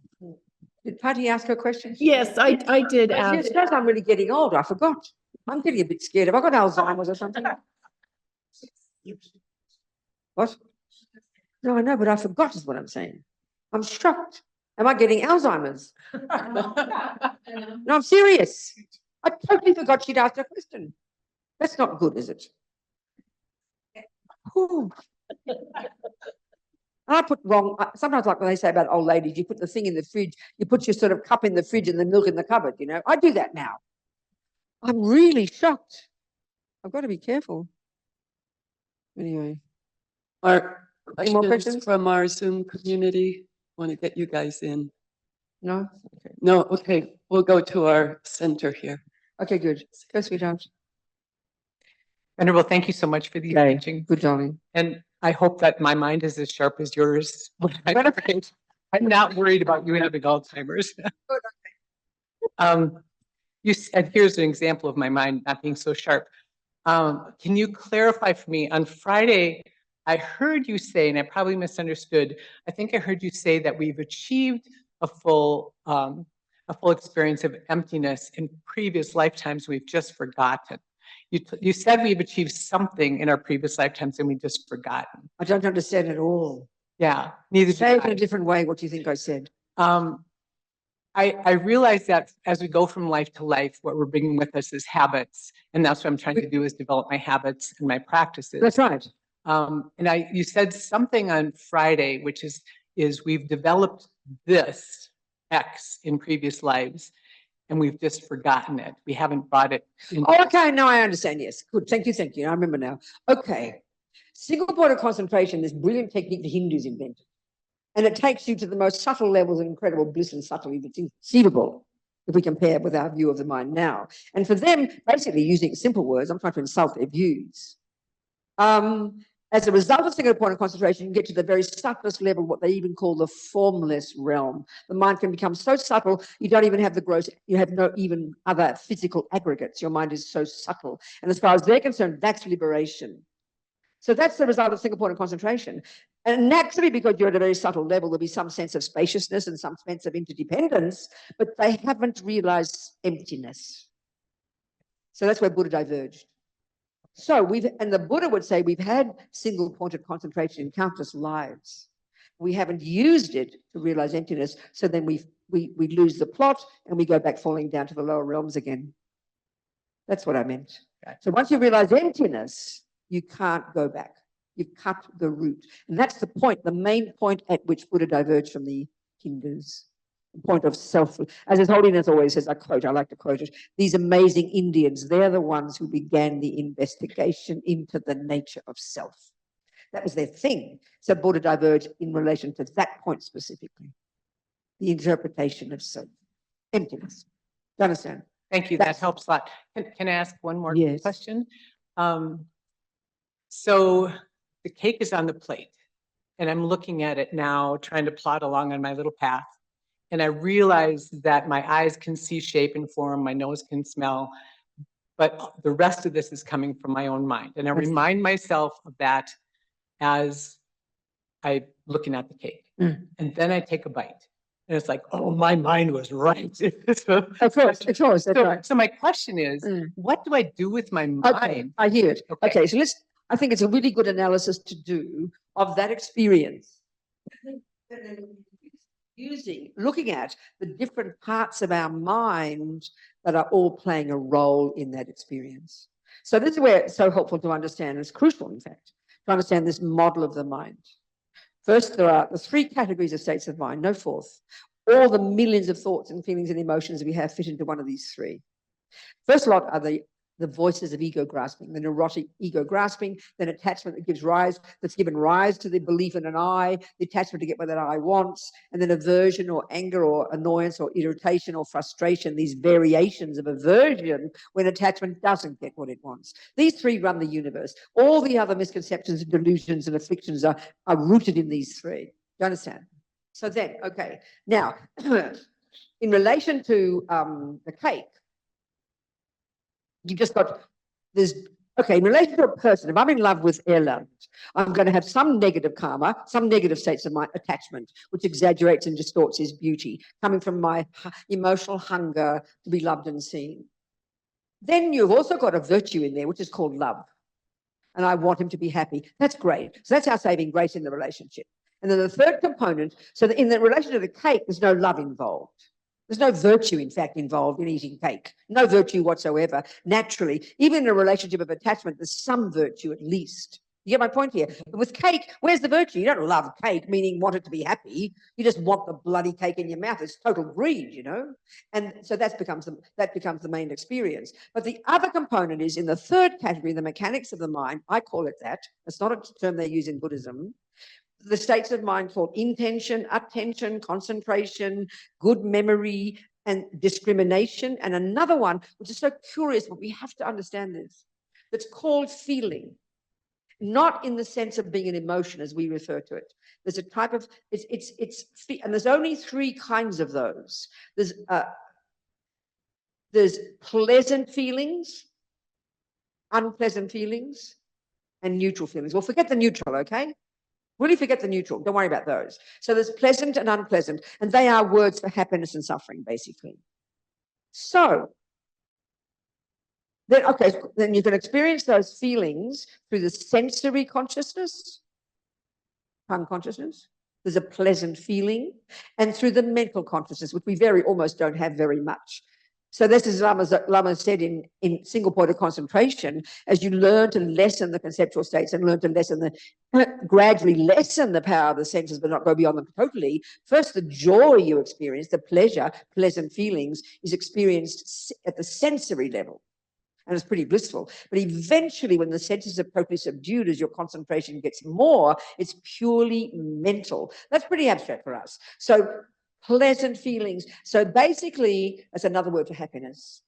Did Patty ask a question?
Yes, I did
She
ask.
says I'm really getting old. I forgot. I'm getting a bit scared. Have I got Alzheimer's or something? What? No, I know, but I forgot is what I'm saying. I'm shocked. Am I getting Alzheimer's? No, I'm serious. I totally forgot she'd asked a question. That's not good, is it? Whew. I put wrong, sometimes like when they say about old ladies, you put the thing in the fridge, you put your sort of cup in the fridge and the milk in the cupboard, you know. I do that now. I'm really shocked. I've got to be careful. Anyway, Any more questions?
from our Zoom community? Want to get you guys in?
No? Okay.
No, okay, we'll go to our center here.
Okay, good. Go, sweetheart.
Venerable, thank you so much for the
Okay,
teaching.
good, darling.
And I hope that my mind is as sharp as yours. I'm not worried about you having Alzheimer's. And here's an example of my mind not being so sharp. Can you clarify for me, on Friday, I heard you say, and I probably misunderstood, I think I heard you say that we've achieved a full experience of emptiness in previous lifetimes we've just forgotten. You said we've achieved something in our previous lifetimes and we've just forgotten.
I don't understand at all.
Yeah, neither
Say
do
it in
I.
a different way. What do you think I said?
I realize that as we go from life to life, what we're bringing with us is habits. And that's what I'm trying to do, is develop my habits and my practices.
That's right.
And you said something on Friday, which is we've developed this X in previous lives, and we've just forgotten it. We haven't brought it in.
Oh, okay. No, I understand. Yes. Good. Thank you. Thank you. I remember now. Okay. Single point of concentration, this brilliant technique the Hindus invented. And it takes you to the most subtle levels of incredible bliss and subtlety that's inconceivable if we compare it with our view of the mind now. And for them, basically using simple words, I'm trying to insult their views. As a result of single point of concentration, you get to the very subtlest level, what they even call the formless realm. The mind can become so subtle, you don't even have the gross, you have no even other physical aggregates. Your mind is so subtle. And as far as they're concerned, that's liberation. So that's the result of single point of concentration. And naturally, because you're at a very subtle level, there'll be some sense of spaciousness and some sense of interdependence, but they haven't realized emptiness. So that's where Buddha diverged. So and the Buddha would say we've had single pointed concentration in countless lives. We haven't used it to realize emptiness. So then we lose the plot and we go back falling down to the lower realms again. That's what I meant. So once you realize emptiness, you can't go back. You've cut the root. And that's the point, the main point at which Buddha diverged from the Hindus. The point of self. As His Holiness always says, I like to quote it, these amazing Indians, they're the ones who began the investigation into the nature of self. That was their thing. So Buddha diverged in relation to that point specifically. The interpretation of self. Emptiness. Do you understand?
Thank you. That helps a lot. Can I ask one more question? So the cake is on the plate, and I'm looking at it now, trying to plot along on my little path. And I realize that my eyes can see shape and form, my nose can smell, but the rest of this is coming from my own mind. And I remind myself of that as I'm looking at the cake. And then I take a bite. And it's like, oh, my mind was right.
Of course, that's right.
So my question is, what do I do with my mind?
Okay, I hear it. Okay, so I think it's a really good analysis to do of that experience. Looking at the different parts of our mind that are all playing a role in that experience. So this is where it's so helpful to understand, it's crucial, in fact, to understand this model of the mind. First, there are the three categories of states of mind, no fourth. All the millions of thoughts and feelings and emotions we have fit into one of these three. First lot are the voices of ego grasping, the neurotic ego grasping, then attachment that's given rise to the belief in an I, the attachment to get what that I wants, and then aversion or anger or annoyance or irritation or frustration, these variations of aversion when attachment doesn't get what it wants. These three run the universe. All the other misconceptions, delusions, and afflictions are rooted in these three. Do you understand? So then, okay. Now, in relation to the cake, you've just got in relation to a person, if I'm in love with Erland, I'm going to have some negative karma, some negative states of my attachment, which exaggerates and distorts his beauty, coming from my emotional hunger to be loved and seen. Then you've also got a virtue in there, which is called love. And I want him to be happy. That's great. So that's our saving grace in the relationship. And then the third component, so that in the relation to the cake, there's no love involved. There's no virtue, in fact, involved in eating cake. No virtue whatsoever. Naturally, even in a relationship of attachment, there's some virtue at least. You get my point here? But with cake, where's the virtue? You don't love cake, meaning want it to be happy. You just want the bloody cake in your mouth. It's total greed, you know? And so that becomes the main experience. But the other component is in the third category, the mechanics of the mind. I call it that. It's not a term they use in Buddhism. the states of mind called intention, attention, concentration, good memory, and discrimination. And another one, which is so curious, but we have to understand this, that's called feeling. Not in the sense of being an emotion as we refer to it. There's a type of, and there's only three kinds of those. There's pleasant feelings, unpleasant feelings, and neutral feelings. Well, forget the neutral, okay? Really forget the neutral. Don't worry about those. So there's pleasant and unpleasant, and they are words for happiness and suffering, basically. So then, okay, then you can experience those feelings through the sensory consciousness, tongue consciousness. There's a pleasant feeling, and through the mental consciousness, which we almost don't have very much. So this is Lama said in single point of concentration, as you learn to lessen the conceptual states and learn to gradually lessen the power of the senses, but not go beyond them totally. First, the joy you experience, the pleasure, pleasant feelings, is experienced at the sensory level. And it's pretty blissful. But eventually, when the senses are totally subdued, as your concentration gets more, it's purely mental. That's pretty abstract for us. So pleasant feelings. So basically, that's another word for happiness.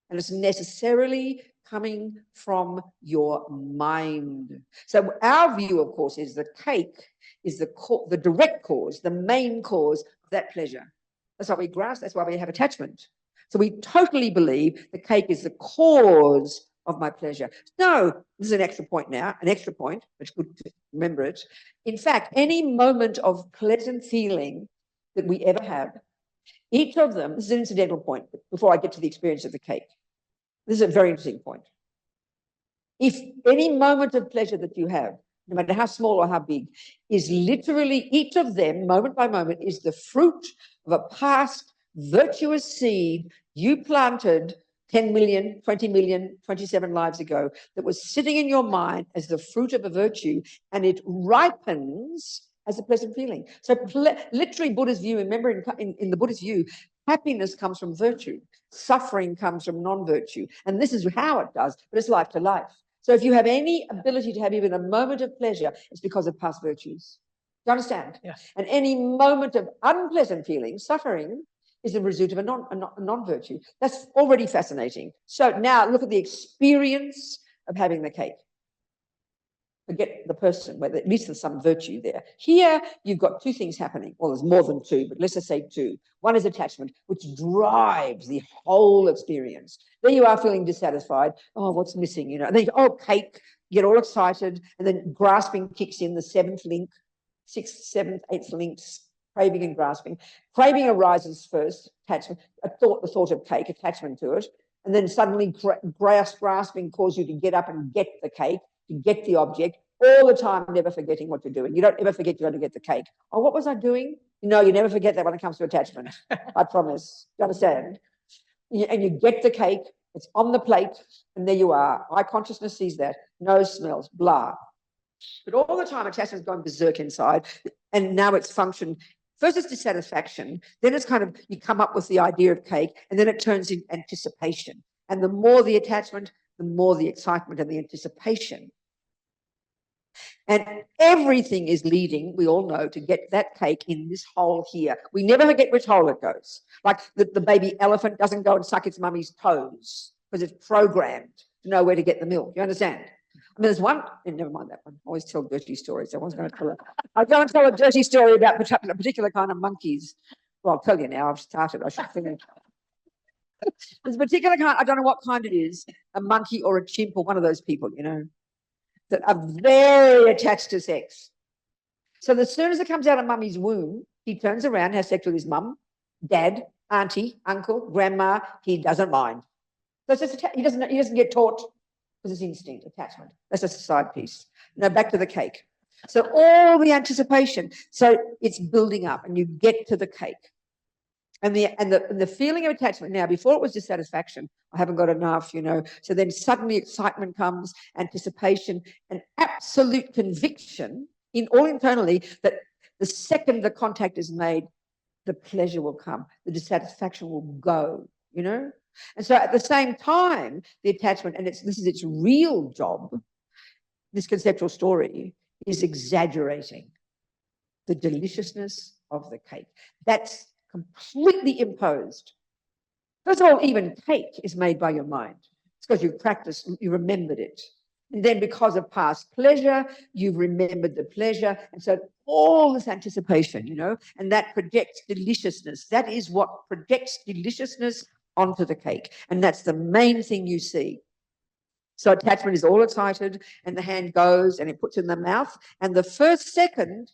And it's necessarily coming from your mind. So our view, of course, is the cake is the direct cause, the main cause of that pleasure. That's why we grasp, that's why we have attachment. So we totally believe the cake is the cause of my pleasure. No, this is an extra point now, but it's good to remember it. In fact, any moment of pleasant feeling that we ever have, each of them, this is an incidental point before I get to the experience of the cake. This is a very interesting point. If any moment of pleasure that you have, no matter how small or how big, is literally each of them, moment by moment, is the fruit of a past virtuous seed you planted 10 million, 20 million, 27 lives ago that was sitting in your mind as the fruit of a virtue, and it ripens as a pleasant feeling. So literally Buddha's view, remember in the Buddhist view, happiness comes from virtue, suffering comes from non-virtue. And this is how it does, but it's life to life. So if you have any ability to have even a moment of pleasure, it's because of past virtues. Do you understand?
Yes.
And any moment of unpleasant feeling, suffering, is the result of a non-virtue. That's already fascinating. So now look at the experience of having the cake. Forget the person, where at least there's some virtue there. Here, you've got two things happening. Well, there's more than two, but let's just say two. One is attachment, which drives the whole experience. There you are feeling dissatisfied. Oh, what's missing? And then, oh, cake, you get all excited, and then grasping kicks in, the seventh link, sixth, seventh, eighth links, craving and grasping. Craving arises first, attachment, the thought of cake, attachment to it, and then suddenly grasping causes you to get up and get the cake, to get the object, all the time never forgetting what you're doing. You don't ever forget you're going to get the cake. Oh, what was I doing? No, you never forget that when it comes to attachment. I promise. You understand? And you get the cake, it's on the plate, and there you are. Eye consciousness sees that. Nose smells, blah. But all the time attachment's going berserk inside, and now it's function. First it's dissatisfaction, then it's kind of, you come up with the idea of cake, and then it turns into anticipation. And the more the attachment, the more the excitement and the anticipation. And everything is leading, we all know, to get that cake in this hole here. We never forget which hole it goes. Like the baby elephant doesn't go and suck its mummy's toes because it's programmed to know where to get the milk. You understand? I mean, there's one, never mind that one. I always tell dirty stories. I was going to tell I'll go and tell a dirty story about a particular kind of monkeys. Well, I'll tell you now, I've started, I should finish. There's a particular kind, I don't know what kind it is, a monkey or a chimp or one of those people, that are very attached to sex. So as soon as it comes out of mummy's womb, he turns around, has sex with his mum, dad, auntie, uncle, grandma. He doesn't mind. So it's just he doesn't get taught because it's instinct, attachment. That's just a side piece. Now back to the cake. So all the anticipation. So it's building up, and you get to the cake. And the feeling of attachment. Now, before it was dissatisfaction. I haven't got enough, So then suddenly excitement comes, anticipation, and absolute conviction all internally that the second the contact is made, the pleasure will come, the dissatisfaction will go, And so at the same time, the attachment, and this is its real job, this conceptual story, is exaggerating. the deliciousness of the cake. That's completely imposed. First of all, even cake is made by your mind. It's because you practiced, you remembered it. And then because of past pleasure, you've remembered the pleasure. And so all this anticipation, you know, and that projects deliciousness. That is what projects deliciousness onto the cake. And that's the main thing you see. So attachment is all excited and the hand goes and it puts it in the mouth. And the first second,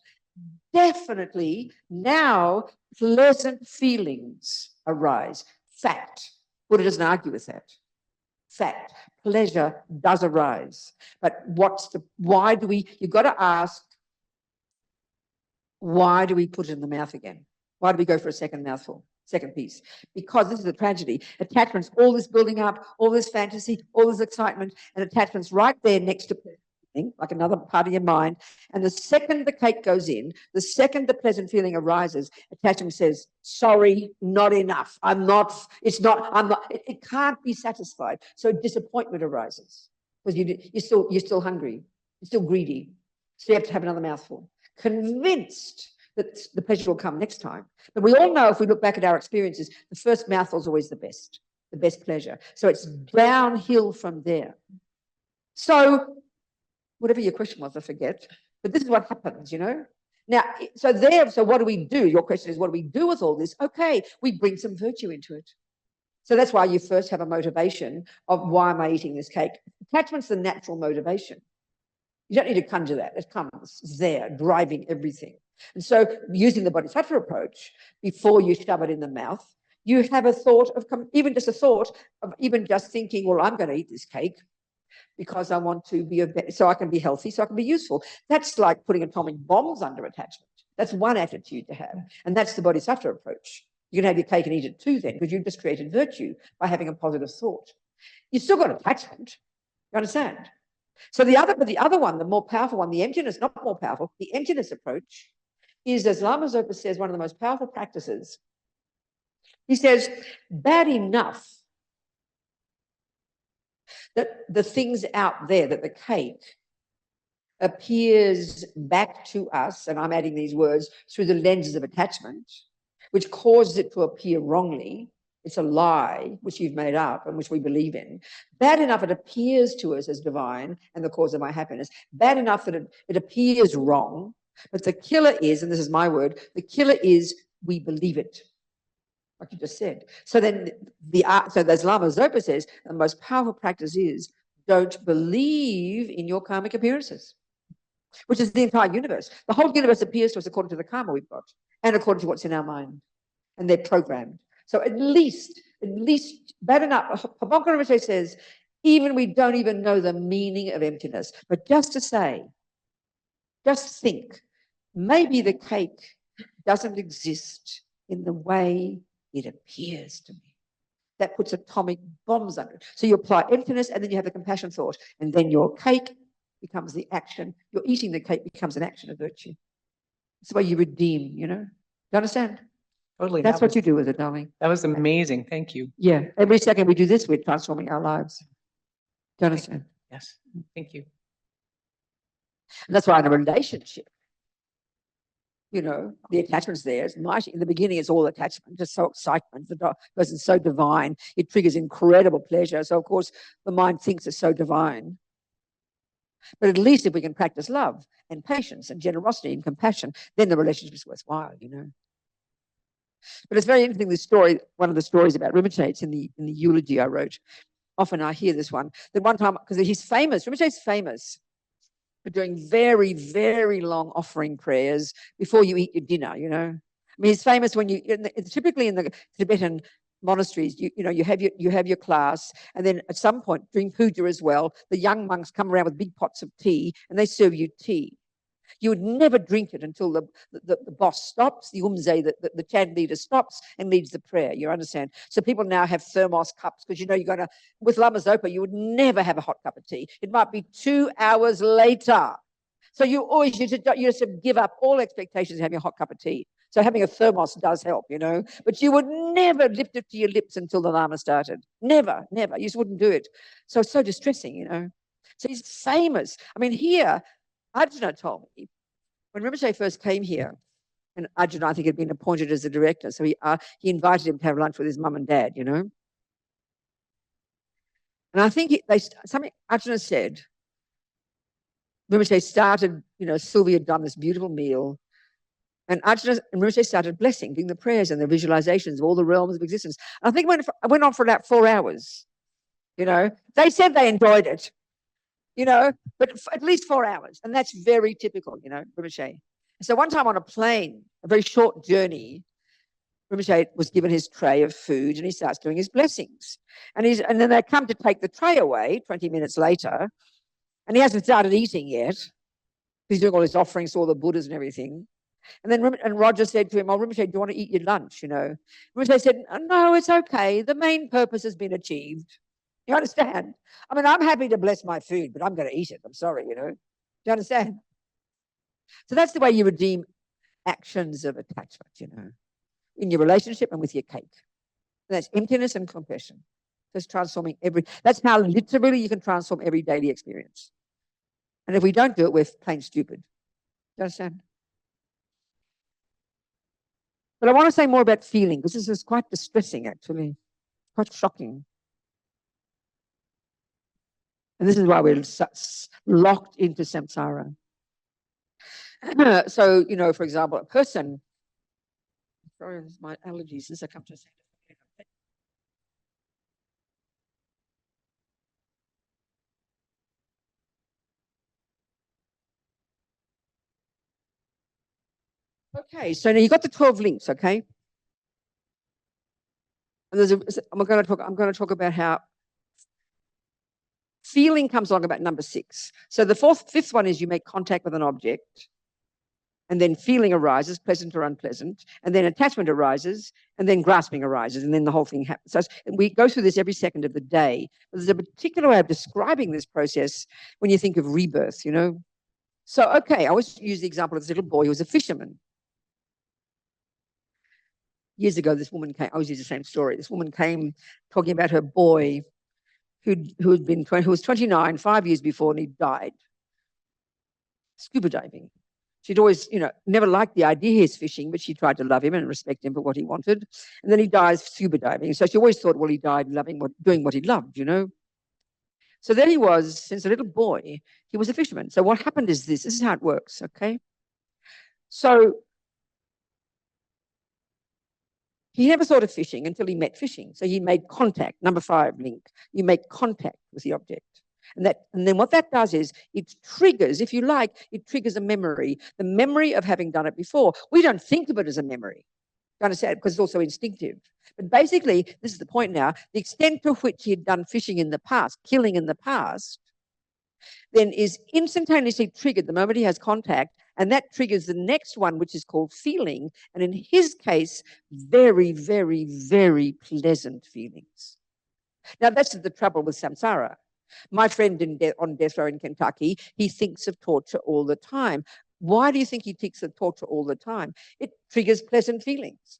definitely now pleasant feelings arise. Fact. Buddha doesn't argue with that. Fact. Pleasure does arise. But why do we, you've got to ask, why do we put it in the mouth again? Why do we go for a second mouthful, second piece? Because this is a tragedy. Attachment's all this building up, all this fantasy, all this excitement, and attachment's right there next to like another part of your mind. And the second the cake goes in, the second the pleasant feeling arises, attachment says, sorry, not enough. It can't be satisfied. So disappointment arises because you're still hungry, you're still greedy. So you have to have another mouthful, convinced that the pleasure will come next time. But we all know if we look back at our experiences, the first mouthful is always the best pleasure. So it's downhill from there. So whatever your question was, I forget. But this is what happens, you know. Now, so what do we do? Your question is, what do we do with all this? Okay, we bring some virtue into it. So that's why you first have a motivation of why am I eating this cake? Attachment's the natural motivation. You don't need to conjure that. It comes. It's there, driving everything. And so using the bodhisattva approach, before you shove it in the mouth, you have a thought of, even just thinking, well, I'm going to eat this cake because I want to be so I can be healthy, so I can be useful. That's like putting atomic bombs under attachment. That's one attitude to have. And that's the bodhisattva approach. You can have your cake and eat it too then, because you've just created virtue by having a positive thought. You've still got attachment. You understand? So the other one, the more powerful one, the emptiness, not more powerful, the emptiness approach is, as Lama Zopa says, one of the most powerful practices. He says, bad enough that the things out there, that the cake appears back to us, and I'm adding these words, through the lenses of attachment, which causes it to appear wrongly. It's a lie, which you've made up and which we believe in. Bad enough it appears to us as divine and the cause of my happiness. Bad enough that it appears wrong, but the killer is, and this is my word, the killer is we believe it. Like you just said. So then so as Lama Zopa says, the most powerful practice is don't believe in your karmic appearances, which is the entire universe. The whole universe appears to us according to the karma we've got and according to what's in our mind. And they're programmed. So at least bad enough. Papanka Rinpoche says, even we don't even know the meaning of emptiness. But just to say, just think, maybe the cake doesn't exist in the way it appears to me. That puts atomic bombs under it. So you apply emptiness and then you have the compassion thought. And then your cake becomes the action. Your eating the cake becomes an action of virtue. It's the way you redeem, you know. You understand?
Totally.
That's what you do with it, darling.
That was amazing. Thank you.
Yeah. Every second we do this, we're transforming our lives. Do you understand?
Yes. Thank you.
And that's why in a relationship, you know, the attachment's there. It's mighty. In the beginning, it's all attachment, just so excitement. The person's so divine. It triggers incredible pleasure. So, of course, the mind thinks it's so divine. But at least if we can practice love and patience and generosity and compassion, then the relationship is worthwhile, you know. But it's very interesting, this story, one of the stories about Rinpoche, it's in the eulogy I wrote. Often I hear this one. That one time, because he's famous, Rinpoche's famous for doing very, very long offering prayers before you eat your dinner, you know. I mean, he's famous when typically in the Tibetan monasteries, you have your class, and then at some point during puja as well, the young monks come around with big pots of tea and they serve you tea. You would never drink it until the boss stops, the umze, the chant leader stops and leads the prayer. You understand? So people now have thermos cups because you know you're going to, with Lama Zopa, you would never have a hot cup of tea. It might be 2 hours later. So you just give up all expectations of having a hot cup of tea. So having a thermos does help, you know. But you would never lift it to your lips until the Lama started. Never, never. You just wouldn't do it. So it's so distressing, you know. So he's famous. I mean, here, Arjuna told me, when Rinpoche first came here, And Arjun, I think, had been appointed as the director. So he invited him to have lunch with his mum and dad, you know. And I think something Arjuna said, Rinpoche started, you know, Sylvia had done this beautiful meal. And Arjuna and Rinpoche started blessing, doing the prayers and the visualizations of all the realms of existence. And I think it went on for about 4 hours. You know, they said they enjoyed it, you know, but at least 4 hours. And that's very typical, you know, Rinpoche. So one time on a plane, a very short journey, Rinpoche was given his tray of food and he starts doing his blessings. And then they come to take the tray away 20 minutes later, and he hasn't started eating yet. He's doing all his offerings to all the Buddhas and everything. And then Roger said to him, "Oh, Rinpoche, do you want to eat your lunch?" You know, Rinpoche said, "No, it's okay. The main purpose has been achieved." You understand? I mean, I'm happy to bless my food, but I'm going to eat it. I'm sorry, you know. Do you understand? So that's the way you redeem actions of attachment, you know, in your relationship and with your cake. And that's emptiness and compassion. That's transforming that's how literally you can transform every daily experience. And if we don't do it, we're plain stupid. Do you understand? But I want to say more about feeling, because this is quite distressing, actually, quite shocking. And this is why we're locked into samsara. So, you know, for example, a person, sorry, my allergies, this I come to say. Okay, so now you've got the 12 links, okay? And I'm going to talk about how feeling comes along about number 6. So the fifth one is you make contact with an object, and then feeling arises, pleasant or unpleasant, and then attachment arises, and then grasping arises, and then the whole thing happens. So we go through this every second of the day. But there's a particular way of describing this process when you think of rebirth, you know? So, okay, I always use the example of this little boy who was a fisherman. Years ago, this woman came, I always use the same story. This woman came talking about her boy who was 29 5 years before, and he died scuba diving. She'd always, you know, never liked the idea he's fishing, but she tried to love him and respect him for what he wanted. And then he dies scuba diving. So she always thought, well, he died doing what he loved, you know. So there he was, since a little boy, he was a fisherman. So what happened is this is how it works, okay? So he never thought of fishing until he met fishing. So he made contact, number 5 link. You make contact with the object. And then what that does is it triggers, if you like, it triggers a memory, the memory of having done it before. We don't think of it as a memory. You understand? Because it's also instinctive. But basically, this is the point now, the extent to which he had done fishing in the past, killing in the past, then is instantaneously triggered the moment he has contact, and that triggers the next one, which is called feeling. And in his case, very, very, very pleasant feelings. Now, that's the trouble with samsara. My friend on death row in Kentucky, he thinks of torture all the time. Why do you think he thinks of torture all the time? It triggers pleasant feelings.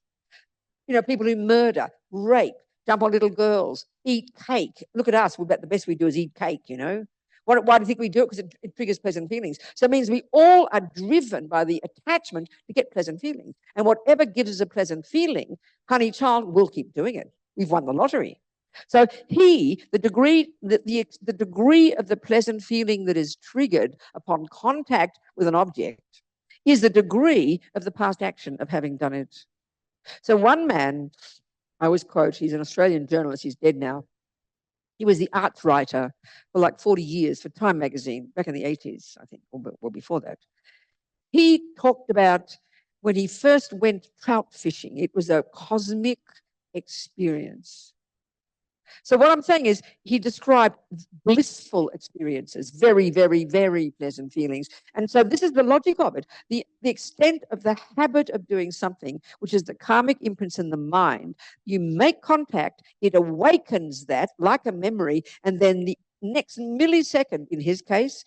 You know, people who murder, rape, dump on little girls, eat cake. Look at us. About the best we do is eat cake, you know. Why do you think we do it? Because it triggers pleasant feelings. So it means we all are driven by the attachment to get pleasant feelings. And whatever gives us a pleasant feeling, honey child, we'll keep doing it. We've won the lottery. So the degree of the pleasant feeling that is triggered upon contact with an object is the degree of the past action of having done it. So one man, I always quote, he's an Australian journalist, he's dead now. He was the arts writer for like 40 years for Time magazine back in the 80s, I think, or before that. He talked about when he first went trout fishing, it was a cosmic experience. So what I'm saying is he described blissful experiences, very, very, very pleasant feelings. And so this is the logic of it. The extent of the habit of doing something, which is the karmic imprints in the mind, you make contact, it awakens that like a memory, and then the next millisecond, in his case,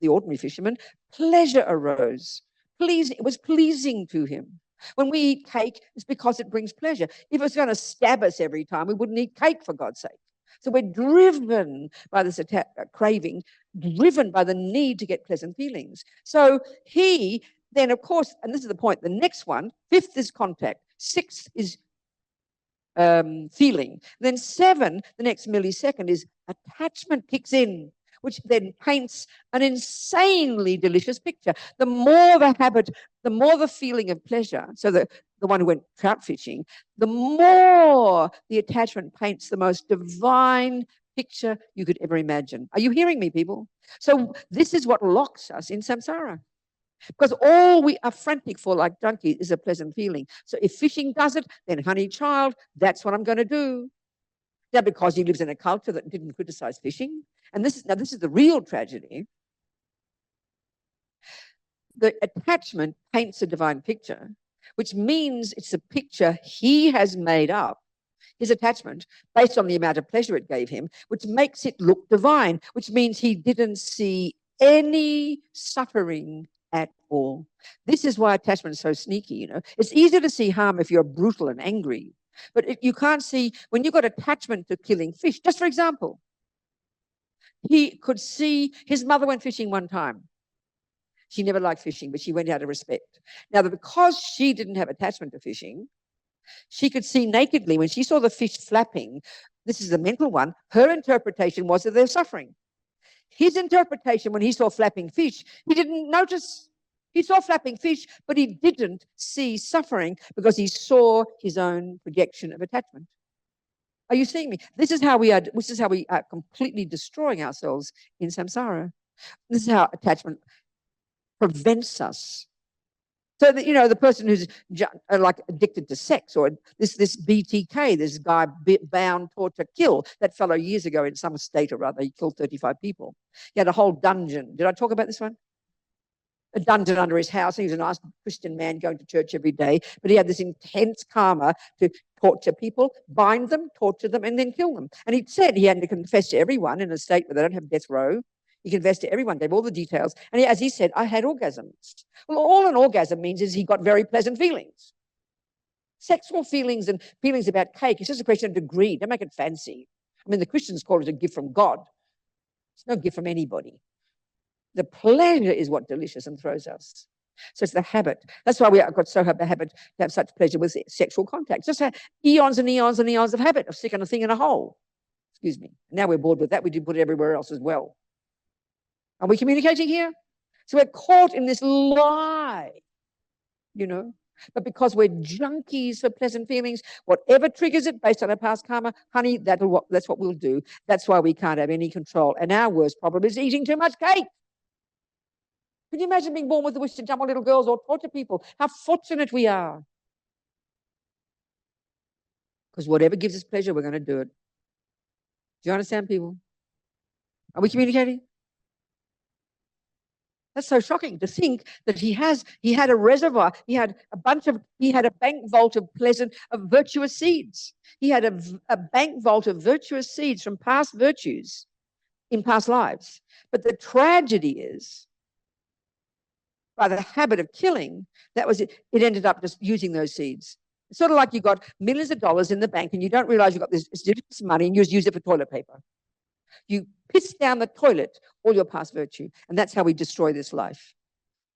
the ordinary fisherman, pleasure arose. It was pleasing to him. When we eat cake, it's because it brings pleasure. If it's going to stab us every time, we wouldn't eat cake, for God's sake. So we're driven by this craving, driven by the need to get pleasant feelings. So he Then, of course, and this is the point, the next one, 5th is contact, 6th is feeling. Then 7, the next millisecond, is attachment kicks in, which then paints an insanely delicious picture. The more the habit, the more the feeling of pleasure. So the one who went trout fishing, the more the attachment paints the most divine picture you could ever imagine. Are you hearing me, people? So this is what locks us in samsara. Because all we are frantic for, like junkies, is a pleasant feeling. So if fishing does it, then honey child, that's what I'm going to do. Now, because he lives in a culture that didn't criticize fishing, and this is the real tragedy. The attachment paints a divine picture, which means it's a picture he has made up, his attachment, based on the amount of pleasure it gave him, which makes it look divine, which means he didn't see any suffering at all. This is why attachment is so sneaky, you know. It's easier to see harm if you're brutal and angry, but you can't see when you've got attachment to killing fish. Just for example, he could see his mother went fishing one time. She never liked fishing, but she went out of respect. Now, because she didn't have attachment to fishing, she could see nakedly when she saw the fish flapping. This is the mental one. Her interpretation was that they're suffering. His interpretation, when he saw flapping fish, he didn't notice. He saw flapping fish, but he didn't see suffering because he saw his own projection of attachment. Are you seeing me? This is how we are completely destroying ourselves in samsara. This is how attachment prevents us. So that, you know, the person who's like addicted to sex, or this BTK, this guy bound, torture, kill, that fellow years ago in some state or other, he killed 35 people. He had a whole dungeon. Did I talk about this one? A dungeon under his house. He was a nice Christian man going to church every day, but he had this intense karma to torture people, bind them, torture them, and then kill them. And he said he had to confess to everyone in a state where they don't have death row. He confessed to everyone, gave all the details. And as he said, I had orgasms. Well, all an orgasm means is he got very pleasant feelings. Sexual feelings and feelings about cake, it's just a question of degree. Don't make it fancy. I mean, the Christians call it a gift from God. It's no gift from anybody. The pleasure is what delicious and throws us. So it's the habit. That's why we have got so have the habit to have such pleasure with sexual contact. Just eons and eons and eons of habit of sticking a thing in a hole. Excuse me. Now we're bored with that. We did put it everywhere else as well. Are we communicating here? So we're caught in this lie, you know, but because we're junkies for pleasant feelings, whatever triggers it based on our past karma, honey, that's what we'll do. That's why we can't have any control. And our worst problem is eating too much cake. Can you imagine being born with the wish to jump on little girls or torture people? How fortunate we are. Because whatever gives us pleasure, we're going to do it. Do you understand, people? Are we communicating? That's so shocking to think that he had a reservoir, he had a bank vault of virtuous seeds. He had a bank vault of virtuous seeds from past virtues in past lives. But the tragedy is, by the habit of killing, that was it. It ended up just using those seeds. It's sort of like you got millions of dollars in the bank and you don't realize you've got this money and you just use it for toilet paper. You piss down the toilet all your past virtue. And that's how we destroy this life.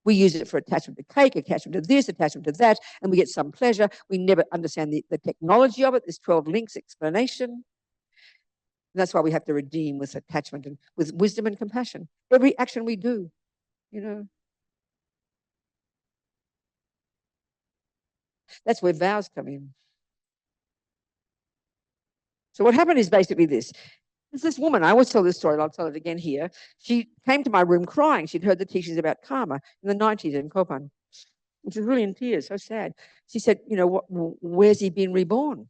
We use it for attachment to cake, attachment to this, attachment to that, and we get some pleasure. We never understand the technology of it, this 12 links explanation. And that's why we have to redeem with attachment and with wisdom and compassion. Every action we do, you know. That's where vows come in. So what happened is basically this. There's this woman, I always tell this story, and I'll tell it again here. She came to my room crying. She'd heard the teachings about karma in the 90s in Courtin. She was really in tears, so sad. She said, you know, where's he been reborn?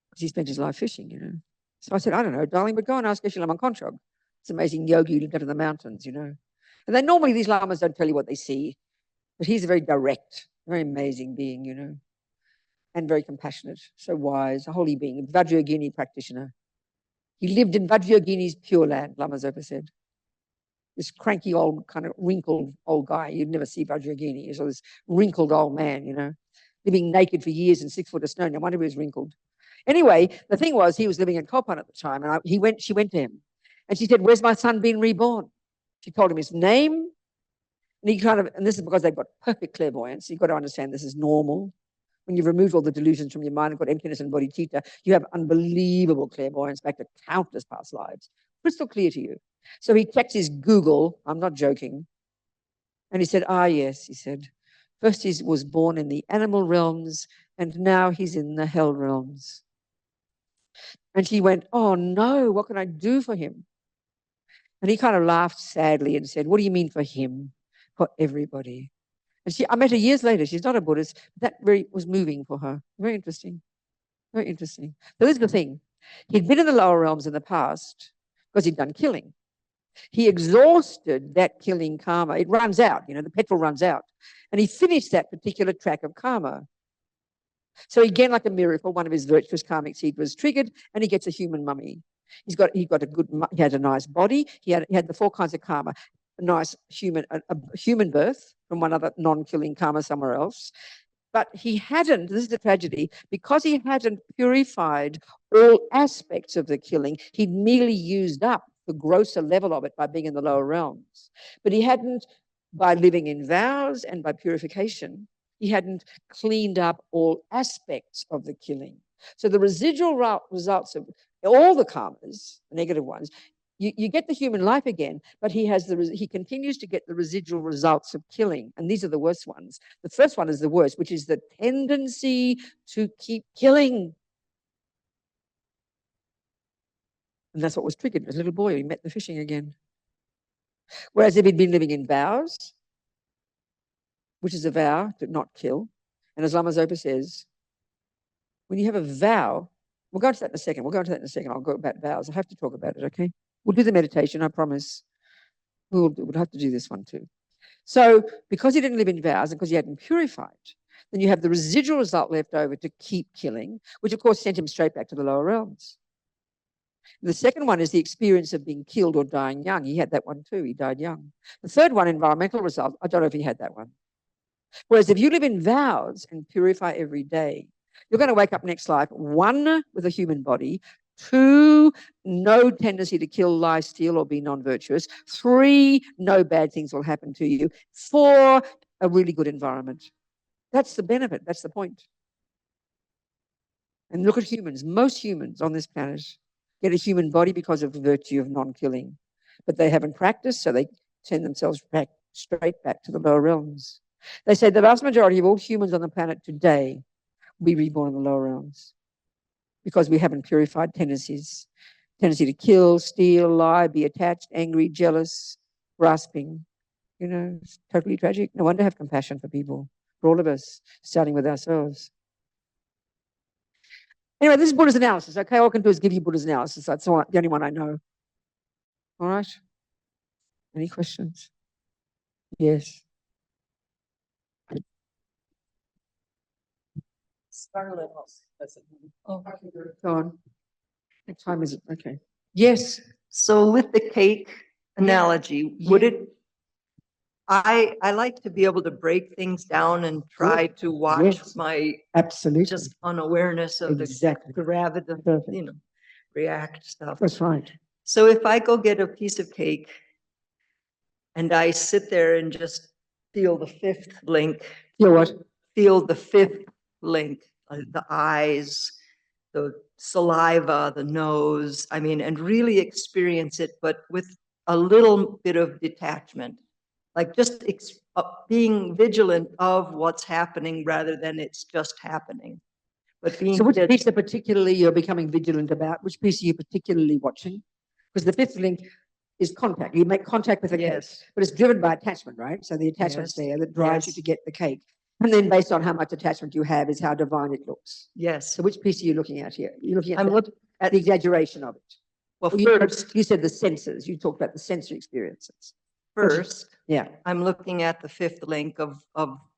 Because he spent his life fishing, you know. So I said, I don't know, darling, but go and ask Geshe Lama Kontrog. It's an amazing yogi who lived up in the mountains, you know. And then normally these lamas don't tell you what they see, but he's a very direct, very amazing being, you know, and very compassionate, so wise, a holy being, a Vajrayogini practitioner. He lived in Vajrayogini's pure land, Lama Zopa said. This cranky old, kind of wrinkled old guy. You'd never see Vajrayogini. He's this wrinkled old man, you know, living naked for years in 6 foot of snow. No wonder he was wrinkled. Anyway, the thing was, he was living in Copan at the time, and she went to him, and she said, where's my son been reborn? She told him his name, And he kind of, and this is because they've got perfect clairvoyance. You've got to understand this is normal. When you've removed all the delusions from your mind and got emptiness and bodhicitta, you have unbelievable clairvoyance back to countless past lives. Crystal clear to you. So he checked his Google, I'm not joking, and he said, yes, he said, first he was born in the animal realms, and now he's in the hell realms. And she went, oh no, what can I do for him? And he kind of laughed sadly and said, what do you mean for him? For everybody. And I met her years later. She's not a Buddhist. But that was moving for her. Very interesting. Very interesting. So this is the thing. He'd been in the lower realms in the past because he'd done killing. He exhausted that killing karma. It runs out, the petrol runs out. And he finished that particular track of karma. So again, like a miracle, one of his virtuous karmic seed was triggered, and he gets a human mummy. He had a nice body. He had the 4 kinds of karma. A nice human birth from one other non-killing karma somewhere else. But he hadn't, this is the tragedy, because he hadn't purified all aspects of the killing, he'd merely used up the grosser level of it by being in the lower realms. But he hadn't, by living in vows and by purification, he hadn't cleaned up all aspects of the killing. So the residual results of all the karmas, the negative ones, you get the human life again, but he continues to get the residual results of killing. And these are the worst ones. The first one is the worst, which is the tendency to keep killing. And that's what was triggered. As a little boy, he met the fishing again. Whereas if he'd been living in vows, which is a vow to not kill, and as Lama Zopa says, when you have a vow, we'll go into that in a second. I'll go about vows. I have to talk about it, okay? We'll do the meditation, I promise. We'll have to do this one too. So because he didn't live in vows and because he hadn't purified, then you have the residual result left over to keep killing, which of course sent him straight back to the lower realms. The second one is the experience of being killed or dying young. He had that one too. He died young. The third one, environmental result, I don't know if he had that one. Whereas if you live in vows and purify every day, you're going to wake up next life, 1, with a human body, 2, no tendency to kill, lie, steal, or be non-virtuous, 3, no bad things will happen to you, 4, a really good environment. That's the benefit. That's the point. And look at humans. Most humans on this planet get a human body because of the virtue of non-killing. But they haven't practiced, so they send themselves straight back to the lower realms. They say the vast majority of all humans on the planet today will be reborn in the lower realms because we haven't purified tendency to kill, steal, lie, be attached, angry, jealous, grasping. It's totally tragic. No wonder have compassion for people, for all of us, starting with ourselves. Anyway, this is Buddha's analysis, okay? All I can do is give you Buddha's analysis. That's the only one I know. All right? Any questions? Yes. Oh, go on. What time is it? Okay. Yes.
So with the cake analogy, would it, I like to be able to break things down and try to watch
Yes.
my
Absolutely.
just unawareness of
Exactly.
the gravity,
Perfect.
react stuff.
That's right.
So if I go get a piece of cake and I sit there and just feel the 5th link,
You know what?
feel the 5th link, the eyes, the saliva, the nose, and really experience it, but with a little bit of detachment, like just being vigilant of what's happening rather than it's just happening. But being
So which piece are particularly you're becoming vigilant about? Which piece are you particularly watching? Because the 5th link is contact. You make contact with a cake, but it's driven by attachment, right? So the attachment's there that drives you to get the cake. And then based on how much attachment you have is how divine it looks.
Yes.
So which piece are you looking at here? You're looking at,
at
the exaggeration of it.
Well,
first, you said the senses. You talked about the sensory experiences.
First,
yeah,
I'm looking at the 5th link of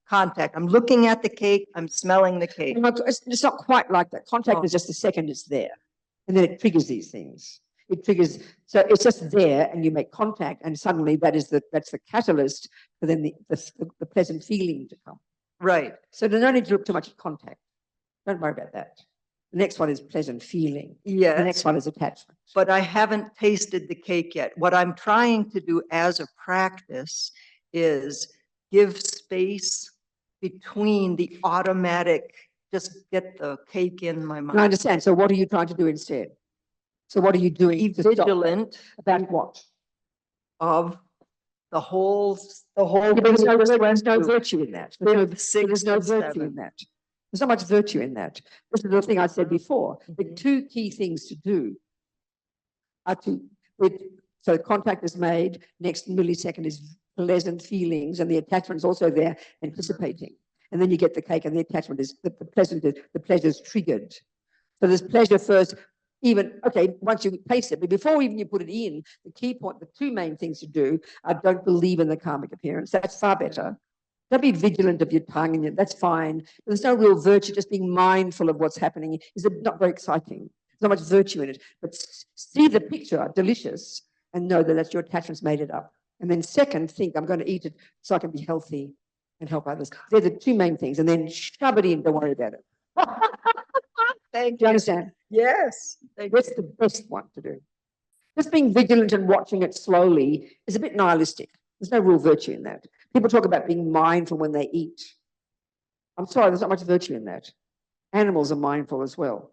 contact. I'm looking at the cake. I'm smelling the cake.
It's not quite like that. Contact is just the second it's there. And then it triggers these things. It triggers, so it's just there and you make contact and suddenly that's the catalyst for then the pleasant feeling to come.
Right.
So there's no need to look too much at contact. Don't worry about that. The next one is pleasant feeling.
Yes.
The next one is attachment.
But I haven't tasted the cake yet. What I'm trying to do as a practice is give space between the automatic, just get the cake in my
I
mouth.
understand. So what are you trying to do instead? So what are you doing
Be
to stop that?
vigilant
About what?
of the whole
Yeah, but there's no
group.
virtue in that. There's
Fifth, sixth,
no
and
virtue
seventh.
in that. There's not much virtue in that. This is the thing I said before. The
Mhm.
two key things to do are so contact is made, next millisecond is pleasant feelings, and the attachment is also there, anticipating. And then you get the cake, and the attachment is the pleasure is triggered. So there's pleasure first, even, okay, once you taste it, but before even you put it in, the key point, the two main things to do are don't believe in the karmic appearance. That's far better. Don't be vigilant of your tongue, and that's fine. There's no real virtue, just being mindful of what's happening is not very exciting. There's not much virtue in it, but see the picture, delicious, and know that that's your attachment's made it up. And then second, think, I'm going to eat it so I can be healthy and help others. They're the two main things, and then shove it in, don't worry about it.
Thank
Do you understand?
Yes.
That's the best one to do. Just being vigilant and watching it slowly is a bit nihilistic. There's no real virtue in that. People talk about being mindful when they eat. I'm sorry, there's not much virtue in that. Animals are mindful as well.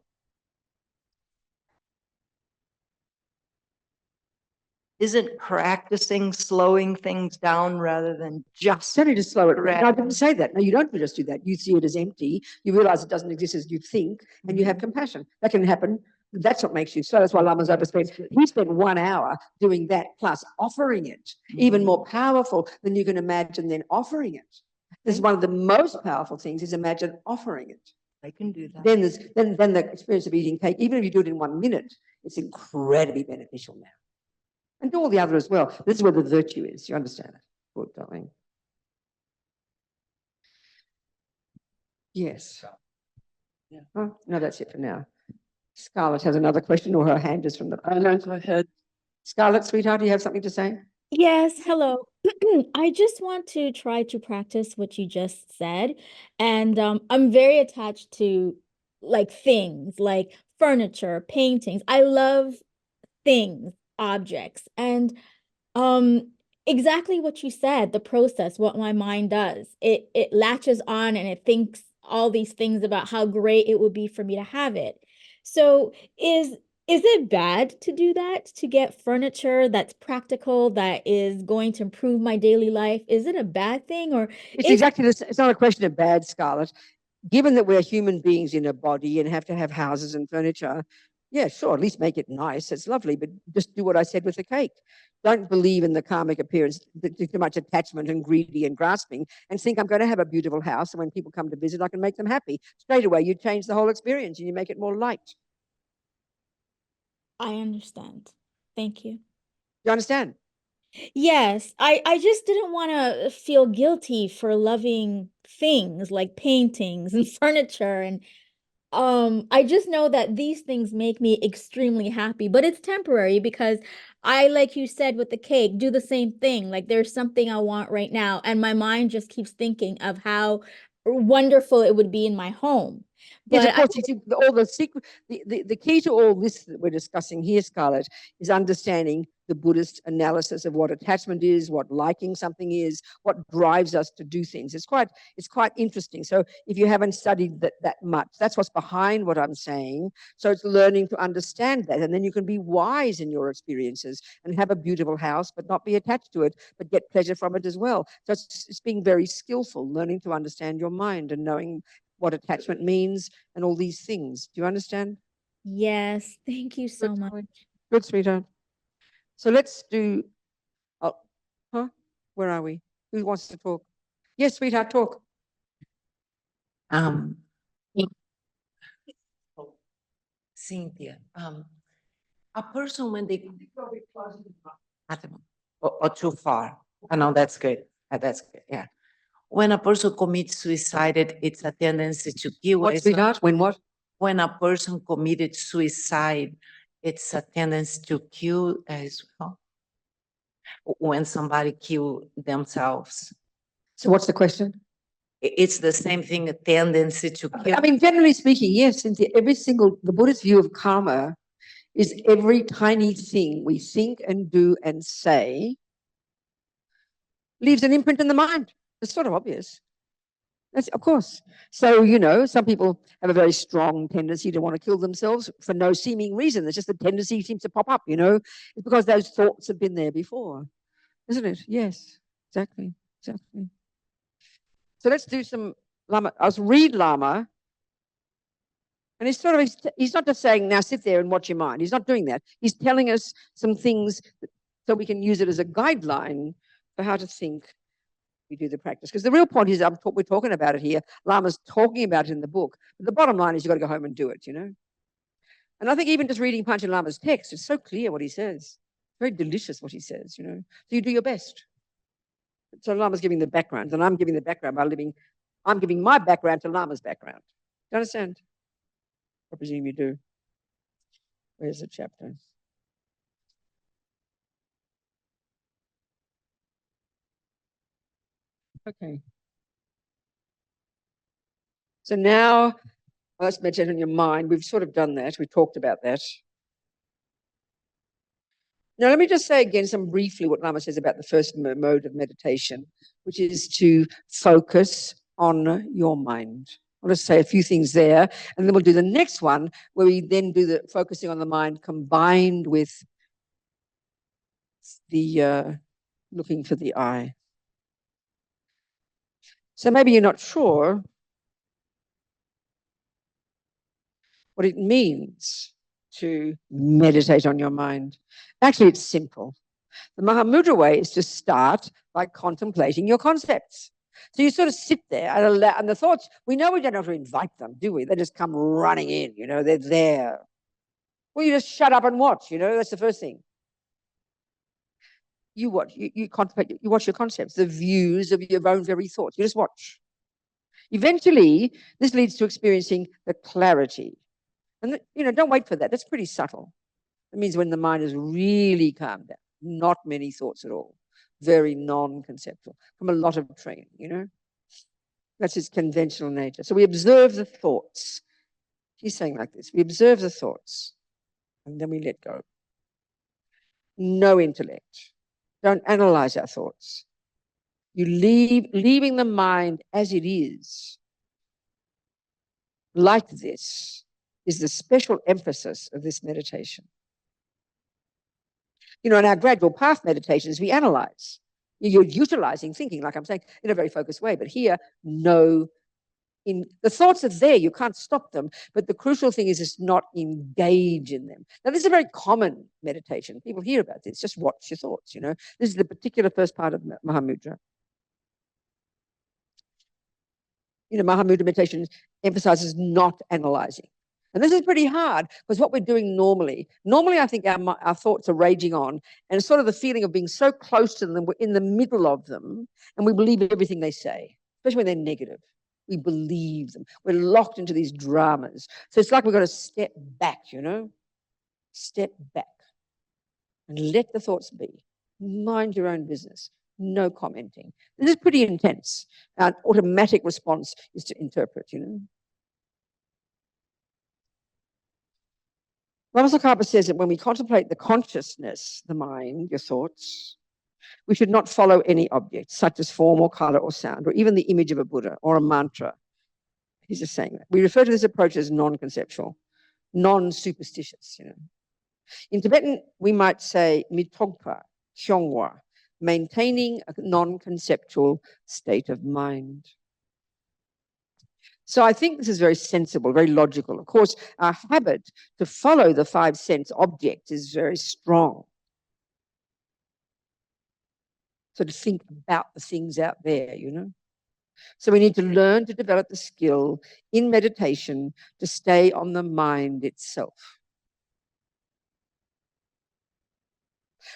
Isn't practicing slowing things down rather than just
Don't need to slow it. No, I
Correct.
didn't say that. No, you don't just do that. You see it as empty. You realize it doesn't exist as you think, and you have compassion. That can happen. That's what makes you slow. That's why Lama's overspent. He spent 1 hour doing that plus offering it, even more powerful than you can imagine then offering it. This is one of the most powerful things is imagine offering it.
I can do that.
Then there's then the experience of eating cake, even if you do it in 1 minute, it's incredibly beneficial now. And do all the other as well. This is where the virtue is. You understand it? Good, darling. Yes.
Yeah.
Oh, no, that's it for now. Scarlett has another question, or her hand is from the.
No, go ahead.
Scarlett, sweetheart, do you have something to say?
Yes, hello. I just want to try to practice what you just said. And I'm very attached to like things like furniture, paintings. I love things, objects. And exactly what you said, the process, what my mind does. It latches on and it thinks all these things about how great it would be for me to have it. So is it bad to do that, to get furniture that's practical, that is going to improve my daily life? Is it a bad thing, or
It's
is
exactly this. It's not a question of bad, Scarlett. Given that we're human beings in a body and have to have houses and furniture, yeah, sure, at least make it nice. It's lovely, but just do what I said with the cake. Don't believe in the karmic appearance, too much attachment and greedy and grasping, and think I'm going to have a beautiful house, and when people come to visit, I can make them happy. Straight away, you change the whole experience and you make it more light.
I understand. Thank you.
You understand?
Yes, I just didn't want to feel guilty for loving things like paintings and furniture, and I just know that these things make me extremely happy, but it's temporary because I, like you said with the cake, do the same thing. Like there's something I want right now, and my mind just keeps thinking of how wonderful it would be in my home.
Yes, of
But
course. You see, all the secret, the key to all this that we're discussing here, Scarlett, is understanding the Buddhist analysis of what attachment is, what liking something is, what drives us to do things. It's quite interesting. So if you haven't studied that much, that's what's behind what I'm saying. So it's learning to understand that, and then you can be wise in your experiences and have a beautiful house, but not be attached to it, but get pleasure from it as well. So it's being very skillful, learning to understand your mind and knowing what attachment means and all these things. Do you understand?
yes, thank you so
Good,
much.
darling. Good, sweetheart. So let's do, oh, huh? Where are we? Who wants to talk? Yes, sweetheart, talk.
Cynthia, a person when they or too far. I know that's good. That's good. Yeah. When a person commits suicide, it's a tendency to kill.
What, sweetheart? When what?
When a person committed suicide, it's a tendency to kill as well. When somebody kill themselves,
So what's the question?
it's the same thing, a tendency to kill.
I mean, generally speaking, yes, Cynthia, the Buddhist view of karma is every tiny thing we think and do and say leaves an imprint in the mind. It's sort of obvious. That's, of course. So, you know, some people have a very strong tendency to want to kill themselves for no seeming reason. It's just the tendency seems to pop up, you know. It's because those thoughts have been there before, isn't it? Yes, exactly, exactly. So let's do some Lama. I'll read Lama. And he's not just saying, now sit there and watch your mind. He's not doing that. He's telling us some things so we can use it as a guideline for how to think we do the practice. Because the real point is, we're talking about it here. Lama's talking about it in the book. But the bottom line is you've got to go home and do it, you know. And I think even just reading Panchen Lama's text, it's so clear what he says. Very delicious what he says, you know. So you do your best. So Lama's giving the background, and I'm giving the background by I'm giving my background to Lama's background. Do you understand? I presume you do. Where's the chapter? Okay. So now let's meditate on your mind. We've sort of done that. We talked about that. Now, let me just say again briefly what Lama says about the first mode of meditation, which is to focus on your mind. I'll just say a few things there, and then we'll do the next one where we then do the focusing on the mind combined with the looking for the eye. So maybe you're not sure what it means to meditate on your mind. Actually, it's simple. The Mahamudra way is to start by contemplating your concepts. So you sort of sit there and the thoughts, we know we don't have to invite them, do we? They just come running in, you know, they're there. Well, you just shut up and watch, you know, that's the first thing. You watch, you contemplate, you watch your concepts, the views of your own very thoughts. You just watch. Eventually, this leads to experiencing the clarity. And, you know, don't wait for that. That's pretty subtle. It means when the mind is really calmed down, not many thoughts at all, very non-conceptual, from a lot of training, you know. That's its conventional nature. So we observe the thoughts. He's saying like this, we observe the thoughts and then we let go. No intellect. Don't analyze our thoughts. You leaving the mind as it is, like this, is the special emphasis of this meditation. You know, in our gradual path meditations, we analyze. You're utilizing thinking, like I'm saying, in a very focused way. But here, no. The thoughts are there. You can't stop them. But the crucial thing is just not engage in them. Now, this is a very common meditation. People hear about this. Just watch your thoughts, you know. This is the particular first part of Mahamudra. You know, Mahamudra meditation emphasizes not analyzing. And this is pretty hard because what we're doing normally I think our thoughts are raging on, and it's sort of the feeling of being so close to them, we're in the middle of them, and we believe everything they say, especially when they're negative. We believe them. We're locked into these dramas. So it's like we've got to step back, you know, step back and let the thoughts be. Mind your own business. No commenting. This is pretty intense. Our automatic response is to interpret, you know. Lama says that when we contemplate the consciousness, the mind, your thoughts, we should not follow any object, such as form or color or sound, or even the image of a Buddha or a mantra. He's just saying that. We refer to this approach as non-conceptual, non-superstitious, you know. In Tibetan, we might say mitogpa, hyongwa, maintaining a non-conceptual state of mind. So I think this is very sensible, very logical. Of course, our habit to follow the five sense objects is very strong. So to think about the things out there, you know. So we need to learn to develop the skill in meditation to stay on the mind itself.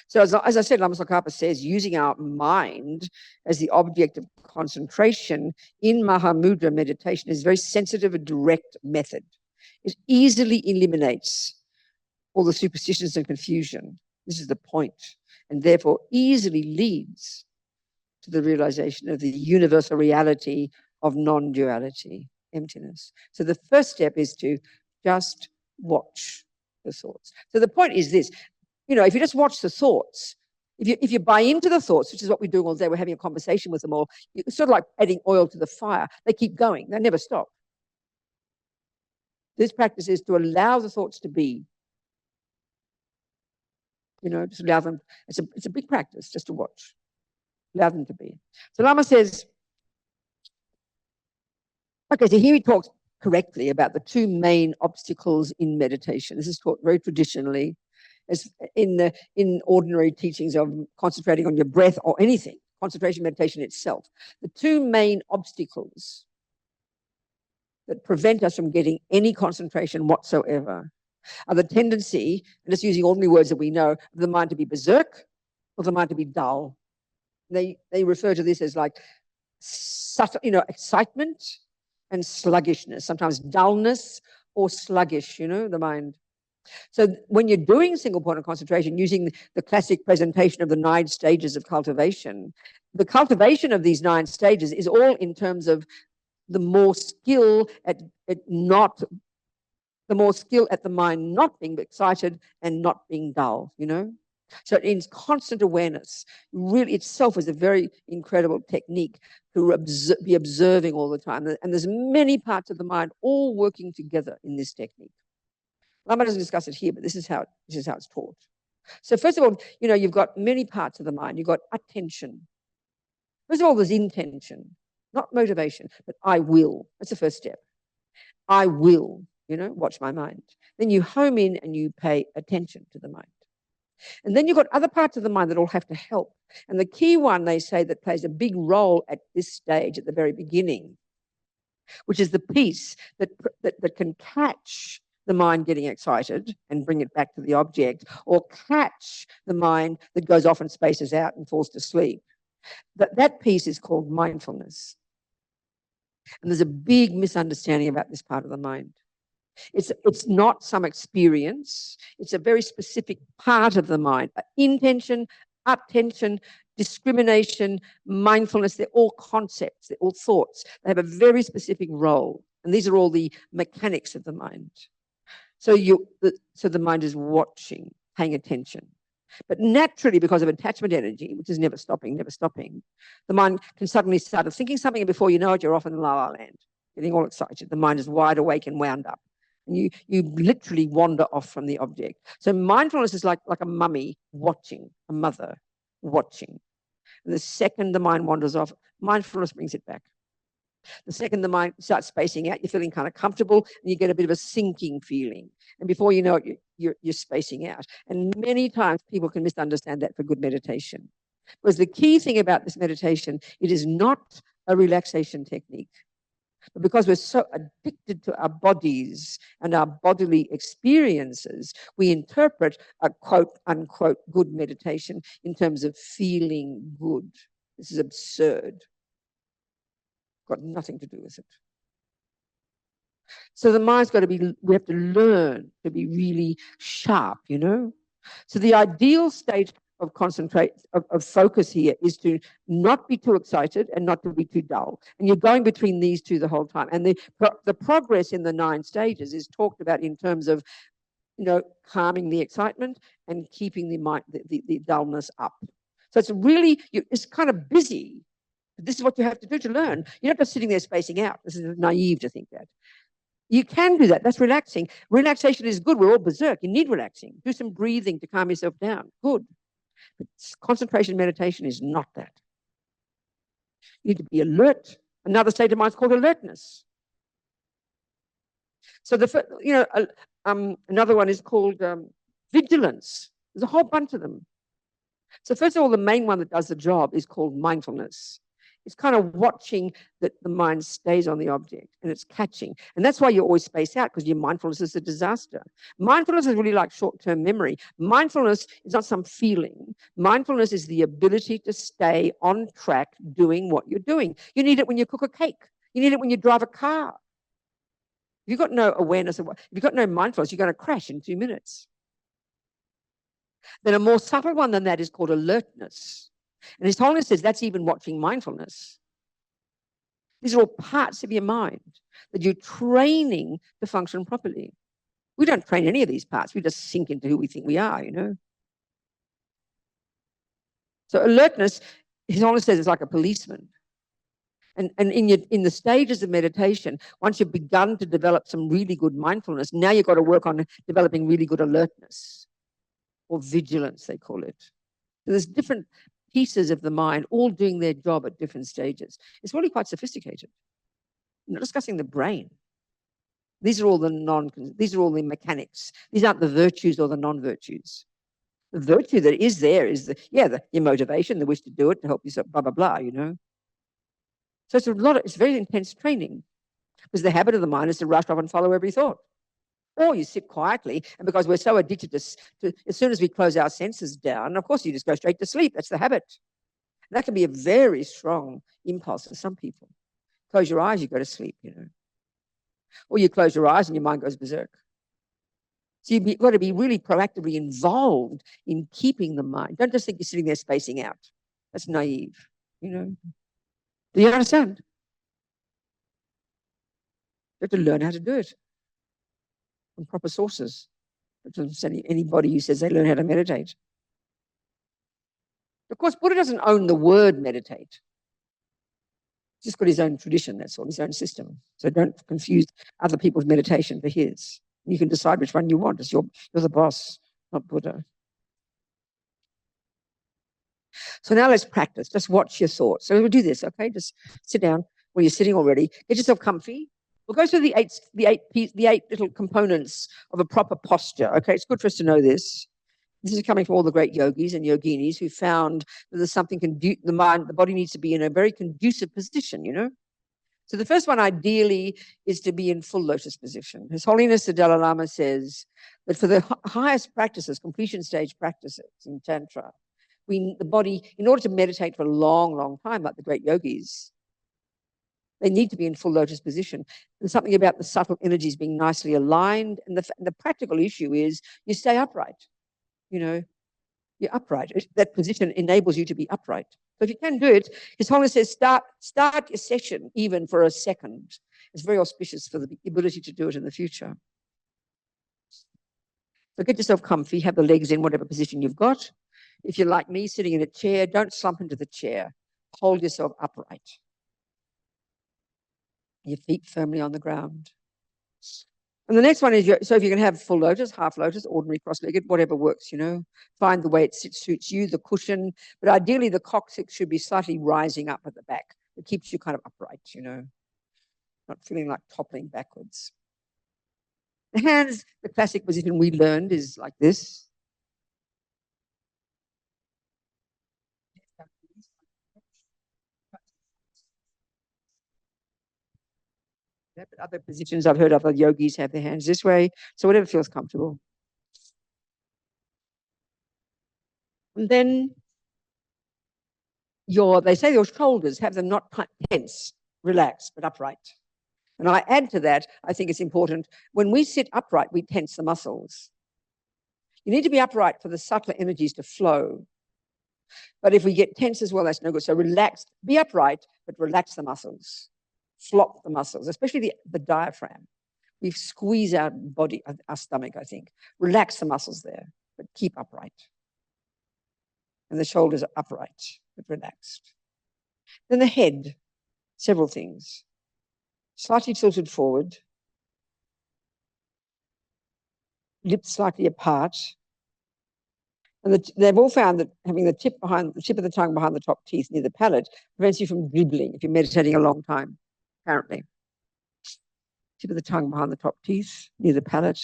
So as I said, Lama Tsongkhapa says, using our mind as the object of concentration in Mahamudra meditation is a very sensitive and direct method. It easily eliminates all the superstitions and confusion. This is the point, and therefore easily leads to the realization of the universal reality of non-duality, emptiness. So the first step is to just watch the thoughts. So the point is this, you know, if you just watch the thoughts, If you buy into the thoughts, which is what we're doing all day, we're having a conversation with them all, it's sort of like adding oil to the fire. They keep going. They never stop. This practice is to allow the thoughts to be. Just allow them. It's a big practice just to watch. Allow them to be. So Lama says, okay, so here he talks correctly about the two main obstacles in meditation. This is taught very traditionally as in ordinary teachings of concentrating on your breath or anything, concentration meditation itself. The two main obstacles that prevent us from getting any concentration whatsoever are the tendency, and just using ordinary words that we know, of the mind to be berserk or the mind to be dull. They refer to this as like excitement and sluggishness, sometimes dullness or sluggish, the mind. So when you're doing single point of concentration, using the classic presentation of the 9 stages of cultivation, the cultivation of these 9 stages is all in terms of the more skill at the mind not being excited and not being dull, So it means constant awareness. Really itself is a very incredible technique to be observing all the time. And there's many parts of the mind all working together in this technique. Lama doesn't discuss it here, but this is how it's taught. So first of all, you've got many parts of the mind. You've got attention. First of all, there's intention, not motivation, but I will. That's the first step. I will, watch my mind. Then you home in and you pay attention to the mind. And then you've got other parts of the mind that all have to help. And the key one, they say, that plays a big role at this stage, at the very beginning, which is the piece that can catch the mind getting excited and bring it back to the object, or catch the mind that goes off and spaces out and falls to sleep. That piece is called mindfulness. And there's a big misunderstanding about this part of the mind. It's not some experience. It's a very specific part of the mind. Intention, attention, discrimination, mindfulness, they're all concepts, they're all thoughts. They have a very specific role. And these are all the mechanics of the mind. So the mind is watching, paying attention. But naturally, because of attachment energy, which is never stopping, the mind can suddenly start thinking something, and before you know it, you're off in la la land, getting all excited. The mind is wide awake and wound up. And you literally wander off from the object. So mindfulness is like a mummy watching, a mother watching. And the second the mind wanders off, mindfulness brings it back. The second the mind starts spacing out, you're feeling kind of comfortable, and you get a bit of a sinking feeling. And before you know it, you're spacing out. And many times people can misunderstand that for good meditation. Because the key thing about this meditation, it is not a relaxation technique. But because we're so addicted to our bodies and our bodily experiences, we interpret a quote unquote good meditation in terms of feeling good. This is absurd. Got nothing to do with it. So the mind's got to be, we have to learn to be really sharp, So the ideal state of focus here is to not be too excited and not to be too dull. And you're going between these two the whole time. And the progress in the 9 stages is talked about in terms of, calming the excitement and keeping the mind, the dullness up. So it's really, it's kind of busy. This is what you have to do to learn. You're not just sitting there spacing out. This is naive to think that. You can do that. That's relaxing. Relaxation is good. We're all berserk. You need relaxing. Do some breathing to calm yourself down. Good. But concentration meditation is not that. You need to be alert. Another state of mind is called alertness. So another one is called vigilance. There's a whole bunch of them. So first of all, the main one that does the job is called mindfulness. It's kind of watching that the mind stays on the object and it's catching. And that's why you always space out, because your mindfulness is a disaster. Mindfulness is really like short-term memory. Mindfulness is not some feeling. Mindfulness is the ability to stay on track doing what you're doing. You need it when you cook a cake. You need it when you drive a car. If you've got no awareness of if you've got no mindfulness, you're going to crash in 2 minutes. Then a more subtle one than that is called alertness. And His Holiness says that's even watching mindfulness. These are all parts of your mind that you're training to function properly. We don't train any of these parts. We just sink into who we think we are, So alertness, His Holiness says, is like a policeman. And in the stages of meditation, once you've begun to develop some really good mindfulness, now you've got to work on developing really good alertness, or vigilance, they call it. So there's different pieces of the mind all doing their job at different stages. It's really quite sophisticated. I'm not discussing the brain. These are all the mechanics. These aren't the virtues or the non-virtues. The virtue that is there is your motivation, the wish to do it, to help yourself, blah, blah, blah, you know. So it's very intense training, because the habit of the mind is to rush off and follow every thought. Or you sit quietly, and because we're so addicted to as soon as we close our senses down, of course, you just go straight to sleep. That's the habit. And that can be a very strong impulse for some people. Close your eyes, you go to sleep, you know. Or you close your eyes and your mind goes berserk. So you've got to be really proactively involved in keeping the mind. Don't just think you're sitting there spacing out. That's naive, you know. Do you understand? You have to learn how to do it from proper sources. Anybody who says they learn how to meditate. Of course, Buddha doesn't own the word meditate. He's just got his own tradition, that's all, his own system. So don't confuse other people's meditation for his. You can decide which one you want. You're the boss, not Buddha. So now let's practice. Just watch your thoughts. So we'll do this, okay? Just sit down where you're sitting already. Get yourself comfy. We'll go through the eight little components of a proper posture. Okay, it's good for us to know this. This is coming from all the great yogis and yoginis who found that there's something the body needs to be in a very conducive position, you know. So the first one, ideally, is to be in full lotus position. His Holiness the Dalai Lama says that for the highest practices, completion stage practices in Tantra, the body, in order to meditate for a long, long time, like the great yogis, they need to be in full lotus position. There's something about the subtle energies being nicely aligned. And the practical issue is you stay upright. You know, you're upright. That position enables you to be upright. So if you can do it, His Holiness says start your session even for a second. It's very auspicious for the ability to do it in the future. So get yourself comfy, have the legs in whatever position you've got. If you're like me, sitting in a chair, don't slump into the chair. Hold yourself upright. Your feet firmly on the ground. And the next one is, so if you can have full lotus, half lotus, ordinary cross-legged, whatever works, you know. Find the way it suits you, the cushion. But ideally, the coccyx should be slightly rising up at the back. It keeps you kind of upright, you know, not feeling like toppling backwards. The hands, the classic position we learned is like this. But other positions I've heard other yogis have their hands this way. So whatever feels comfortable. And then they say your shoulders, have them not tense, relaxed, but upright. And I add to that, I think it's important, when we sit upright, we tense the muscles. You need to be upright for the subtler energies to flow. But if we get tense as well, that's no good. So relax, be upright, but relax the muscles. Flop the muscles, especially the diaphragm. We squeeze our body, our stomach, I think. Relax the muscles there, but keep upright. And the shoulders are upright, but relaxed. Then the head, several things. Slightly tilted forward. Lips slightly apart. And they've all found that having the tip of the tongue behind the top teeth near the palate prevents you from dribbling if you're meditating a long time. Apparently. Tip of the tongue behind the top teeth, near the palate.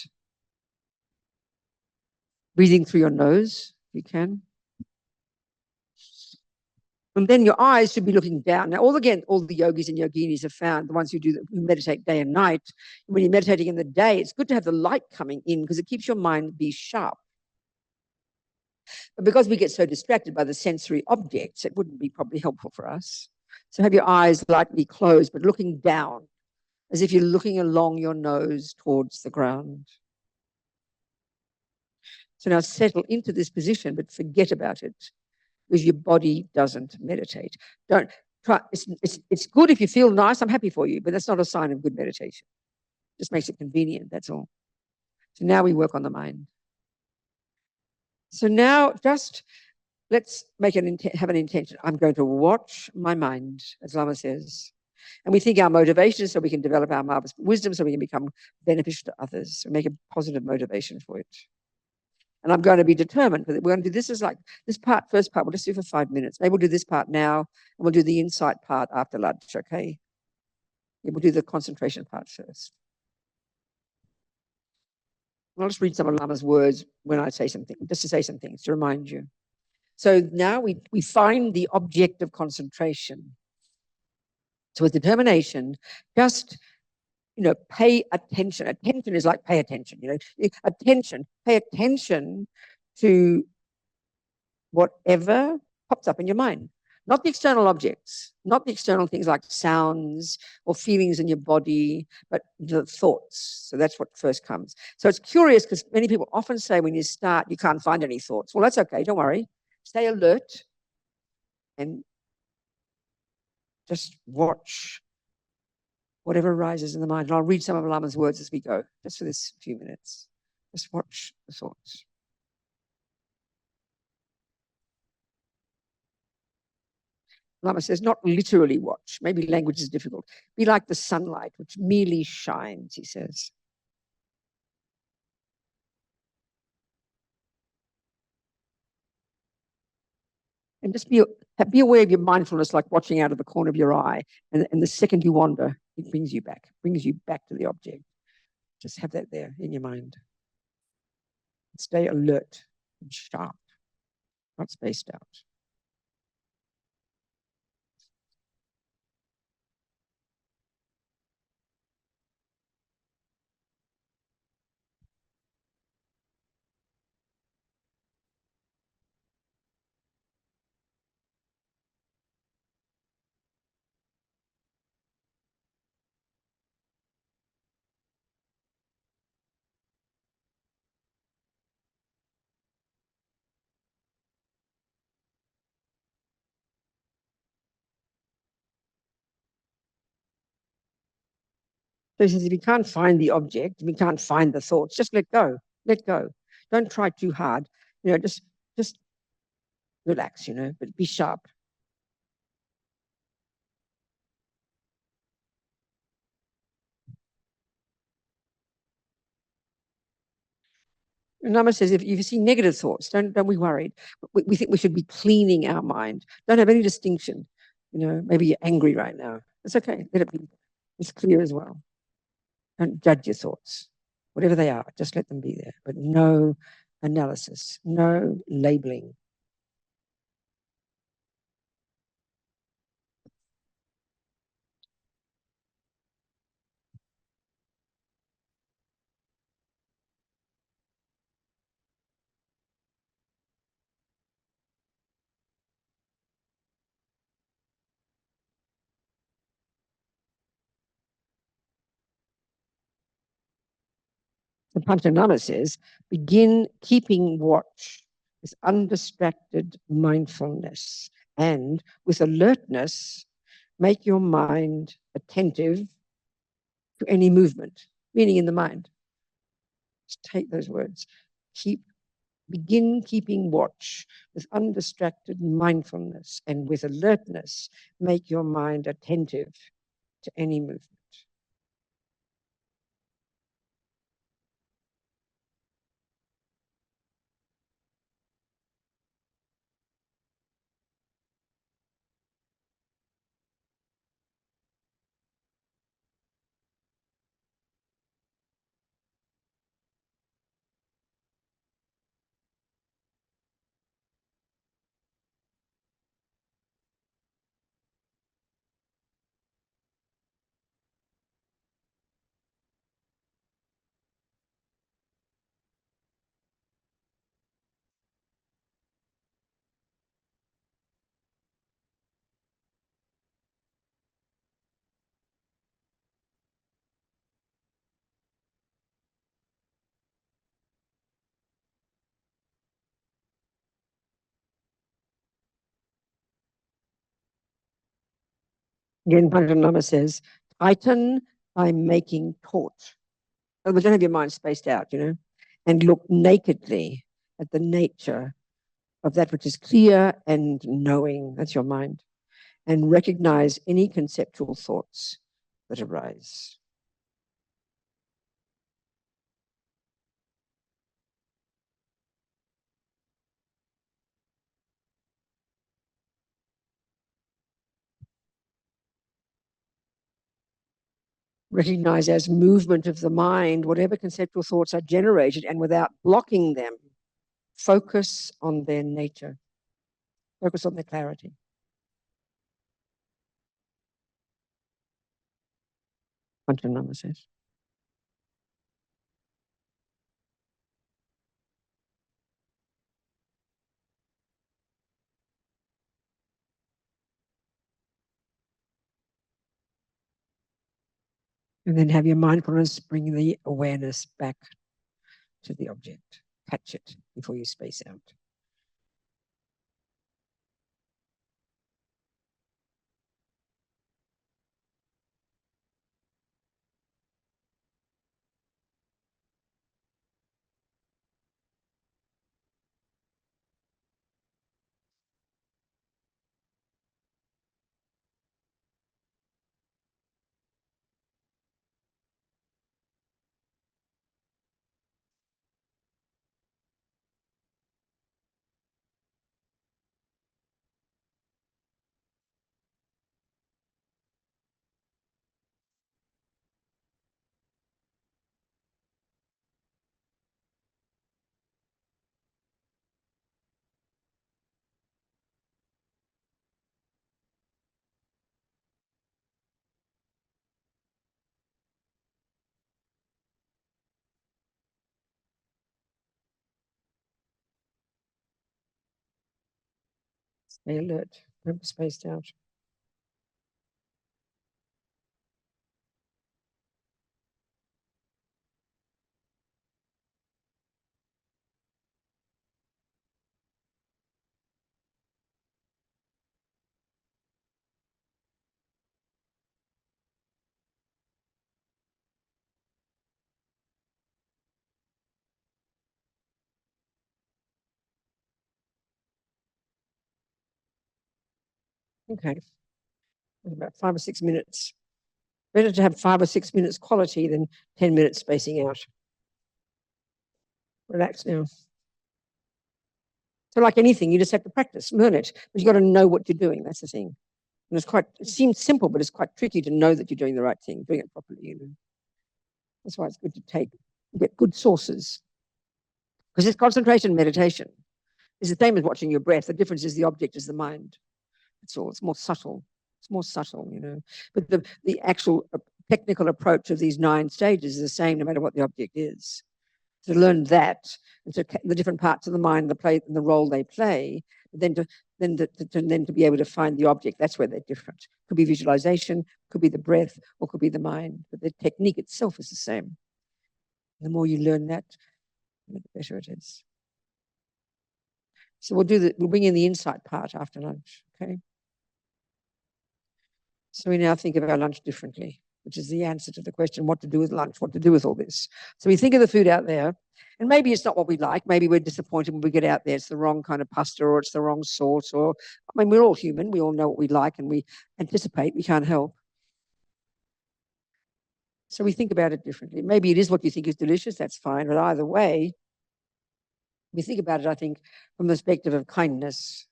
Breathing through your nose, if you can. And then your eyes should be looking down. Now, all the yogis and yoginis have found, the ones who meditate day and night, when you're meditating in the day, it's good to have the light coming in because it keeps your mind be sharp. But because we get so distracted by the sensory objects, it wouldn't be probably helpful for us. So have your eyes lightly closed, but looking down, as if you're looking along your nose towards the ground. So now settle into this position, but forget about it, because your body doesn't meditate. Don't try. It's good if you feel nice. I'm happy for you, but that's not a sign of good meditation. It just makes it convenient, that's all. So now we work on the mind. So now just let's have an intention. I'm going to watch my mind, as Lama says. And we think our motivation is so we can develop our marvelous wisdom, so we can become beneficial to others, and make a positive motivation for it. And I'm going to be determined. We're going to do this as like this first part, we'll just do for 5 minutes. Maybe we'll do this part now, and we'll do the insight part after lunch, okay? Yeah, we'll do the concentration part first. I'll just read some of Lama's words when I say something, just to say some things, to remind you. So now we find the object of concentration. So with determination, just, pay attention. Attention is like pay attention, pay attention to whatever pops up in your mind. Not the external objects, not the external things like sounds or feelings in your body, but the thoughts. So that's what first comes. So it's curious because many people often say when you start, you can't find any thoughts. Well, that's okay. Don't worry. Stay alert and just watch whatever arises in the mind. And I'll read some of Lama's words as we go, just for this few minutes. Just watch the thoughts. Lama says, not literally watch. Maybe language is difficult. Be like the sunlight, which merely shines, he says. And just be aware of your mindfulness, like watching out of the corner of your eye. And the second you wander, it brings you back to the object. Just have that there in your mind. Stay alert and sharp, not spaced out. So he says, if you can't find the object, if you can't find the thoughts, just let go. Let go. Don't try too hard. Just relax, but be sharp. Lama says, if you see negative thoughts, don't be worried. We think we should be cleaning our mind. Don't have any distinction. Maybe you're angry right now. It's okay. Let it be. It's clear as well. Don't judge your thoughts. Whatever they are, just let them be there. But no analysis, no labeling. The Panchanama says, begin keeping watch with undistracted mindfulness, and with alertness, make your mind attentive to any movement, meaning in the mind. Just take those words. Begin keeping watch with undistracted mindfulness, and with alertness, make your mind attentive to any movement. Again, Panchanama says, tighten by making taut. In other words, don't have your mind spaced out, and look nakedly at the nature of that which is clear and knowing. That's your mind. And recognize any conceptual thoughts that arise. Recognize as movement of the mind whatever conceptual thoughts are generated, and without blocking them, focus on their nature, focus on their clarity. Lama says. And then have your mindfulness bring the awareness back to the object. Catch it before you space out. Stay alert, don't be spaced out. Okay, about 5 or 6 minutes. Better to have 5 or 6 minutes quality than 10 minutes spacing out. Relax now. So like anything, you just have to practice, learn it, but you got to know what you're doing. That's the thing. And it seems simple, but it's quite tricky to know that you're doing the right thing, doing it properly. You know? That's why it's good to get good sources. Because it's concentration meditation. It's the same as watching your breath. The difference is the object is the mind. That's all. It's more subtle. It's more subtle, you know. But the actual technical approach of these 9 stages is the same no matter what the object is. To learn that, and to the different parts of the mind, the role they play, then to be able to find the object. That's where they're different. Could be visualization, could be the breath, or could be the mind. But the technique itself is the same. The more you learn that, the better it is. So we'll bring in the insight part after lunch. Okay. So we now think of our lunch differently, which is the answer to the question, what to do with lunch, what to do with all this. So we think of the food out there, and maybe it's not what we like. Maybe we're disappointed when we get out there. It's the wrong kind of pasta, or it's the wrong salt, or, I mean, we're all human. We all know what we like, and we anticipate. We can't help. So we think about it differently. Maybe it is what you think is delicious. That's fine. But either way, we think about it, I think, from the perspective of kindness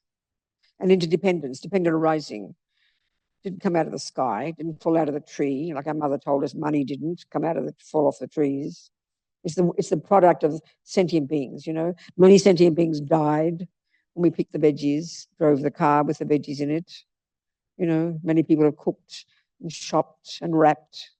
and interdependence, dependent arising. Didn't come out of the sky, didn't fall out of the tree. Like our mother told us, money didn't fall off the trees. It's the product of sentient beings, you know. Many sentient beings died when we picked the veggies, drove the car with the veggies in it. You know, many people have cooked and shopped and wrapped.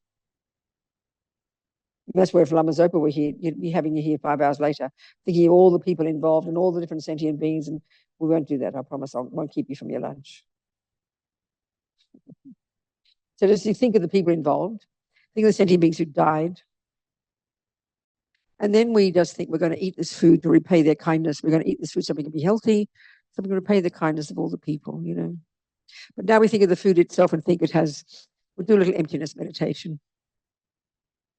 And that's where if Lama Zopa were here, you'd be having you here 5 hours later, thinking of all the people involved and all the different sentient beings, and we won't do that, I promise. I won't keep you from your lunch. So just you think of the people involved, think of the sentient beings who died. And then we just think we're going to eat this food to repay their kindness. We're going to eat this food so we can be healthy, so we're going to repay the kindness of all the people, you know. But now we think of the food itself and think we'll do a little emptiness meditation.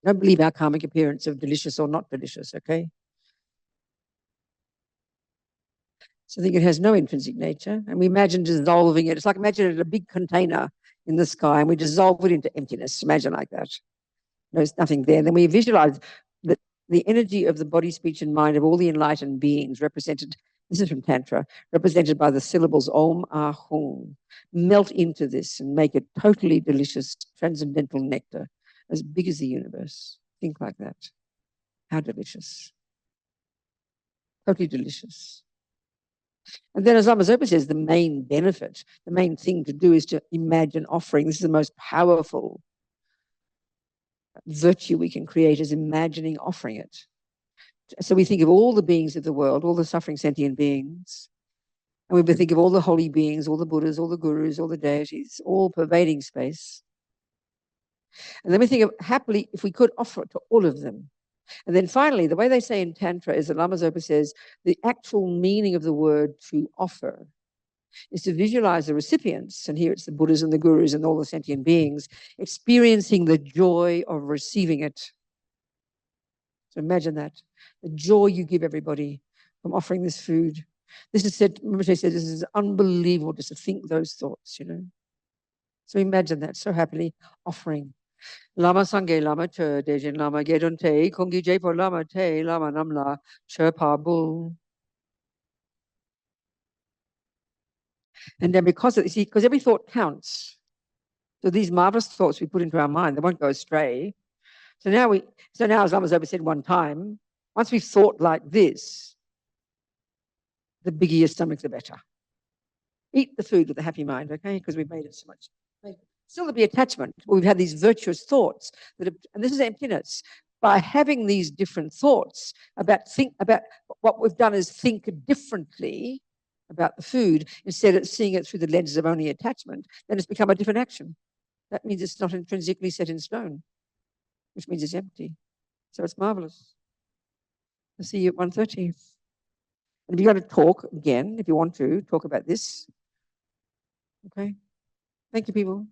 Don't believe our karmic appearance of delicious or not delicious, okay? So I think it has no intrinsic nature. And we imagine dissolving it. It's like imagine it a big container in the sky and we dissolve it into emptiness. Imagine like that. There's nothing there. And then we visualize that the energy of the body, speech, and mind of all the enlightened beings represented, this is from Tantra, represented by the syllables Om, Ah, Hum, melt into this and make it totally delicious, transcendental nectar, as big as the universe. Think like that. How delicious. Totally delicious. And then, as Lama Zopa says, the main benefit, the main thing to do is to imagine offering. This is the most powerful virtue we can create, is imagining offering it. So we think of all the beings of the world, all the suffering sentient beings, and we think of all the holy beings, all the Buddhas, all the gurus, all the deities, all pervading space. And then we think of happily, if we could offer it to all of them. And then finally, the way they say in Tantra is that Lama Zopa says the actual meaning of the word to offer is to visualize the recipients, and here it's the Buddhas and the gurus and all the sentient beings, experiencing the joy of receiving it. So imagine that, the joy you give everybody from offering this food. This is said, Rinpoche said, this is unbelievable just to think those thoughts, you know. So imagine that, so happily offering. Lama sangye lama che dejin lama gedon te kongi jepo lama te lama namla che pa bul. And then because of, you see, because every thought counts. So these marvelous thoughts we put into our mind, they won't go astray. So now, as Lama Zopa said one time, once we've thought like this, the bigger your stomach, the better. Eat the food with a happy mind, okay? Because we've made it so much. Still there'll be attachment. We've had these virtuous thoughts and this is emptiness. By having these different thoughts about what we've done is think differently about the food instead of seeing it through the lenses of only attachment, then it's become a different action. That means it's not intrinsically set in stone, which means it's empty. So it's marvelous. I'll see you at 1:30. And if you're going to talk again, if you want to talk about this, okay? Thank you, people.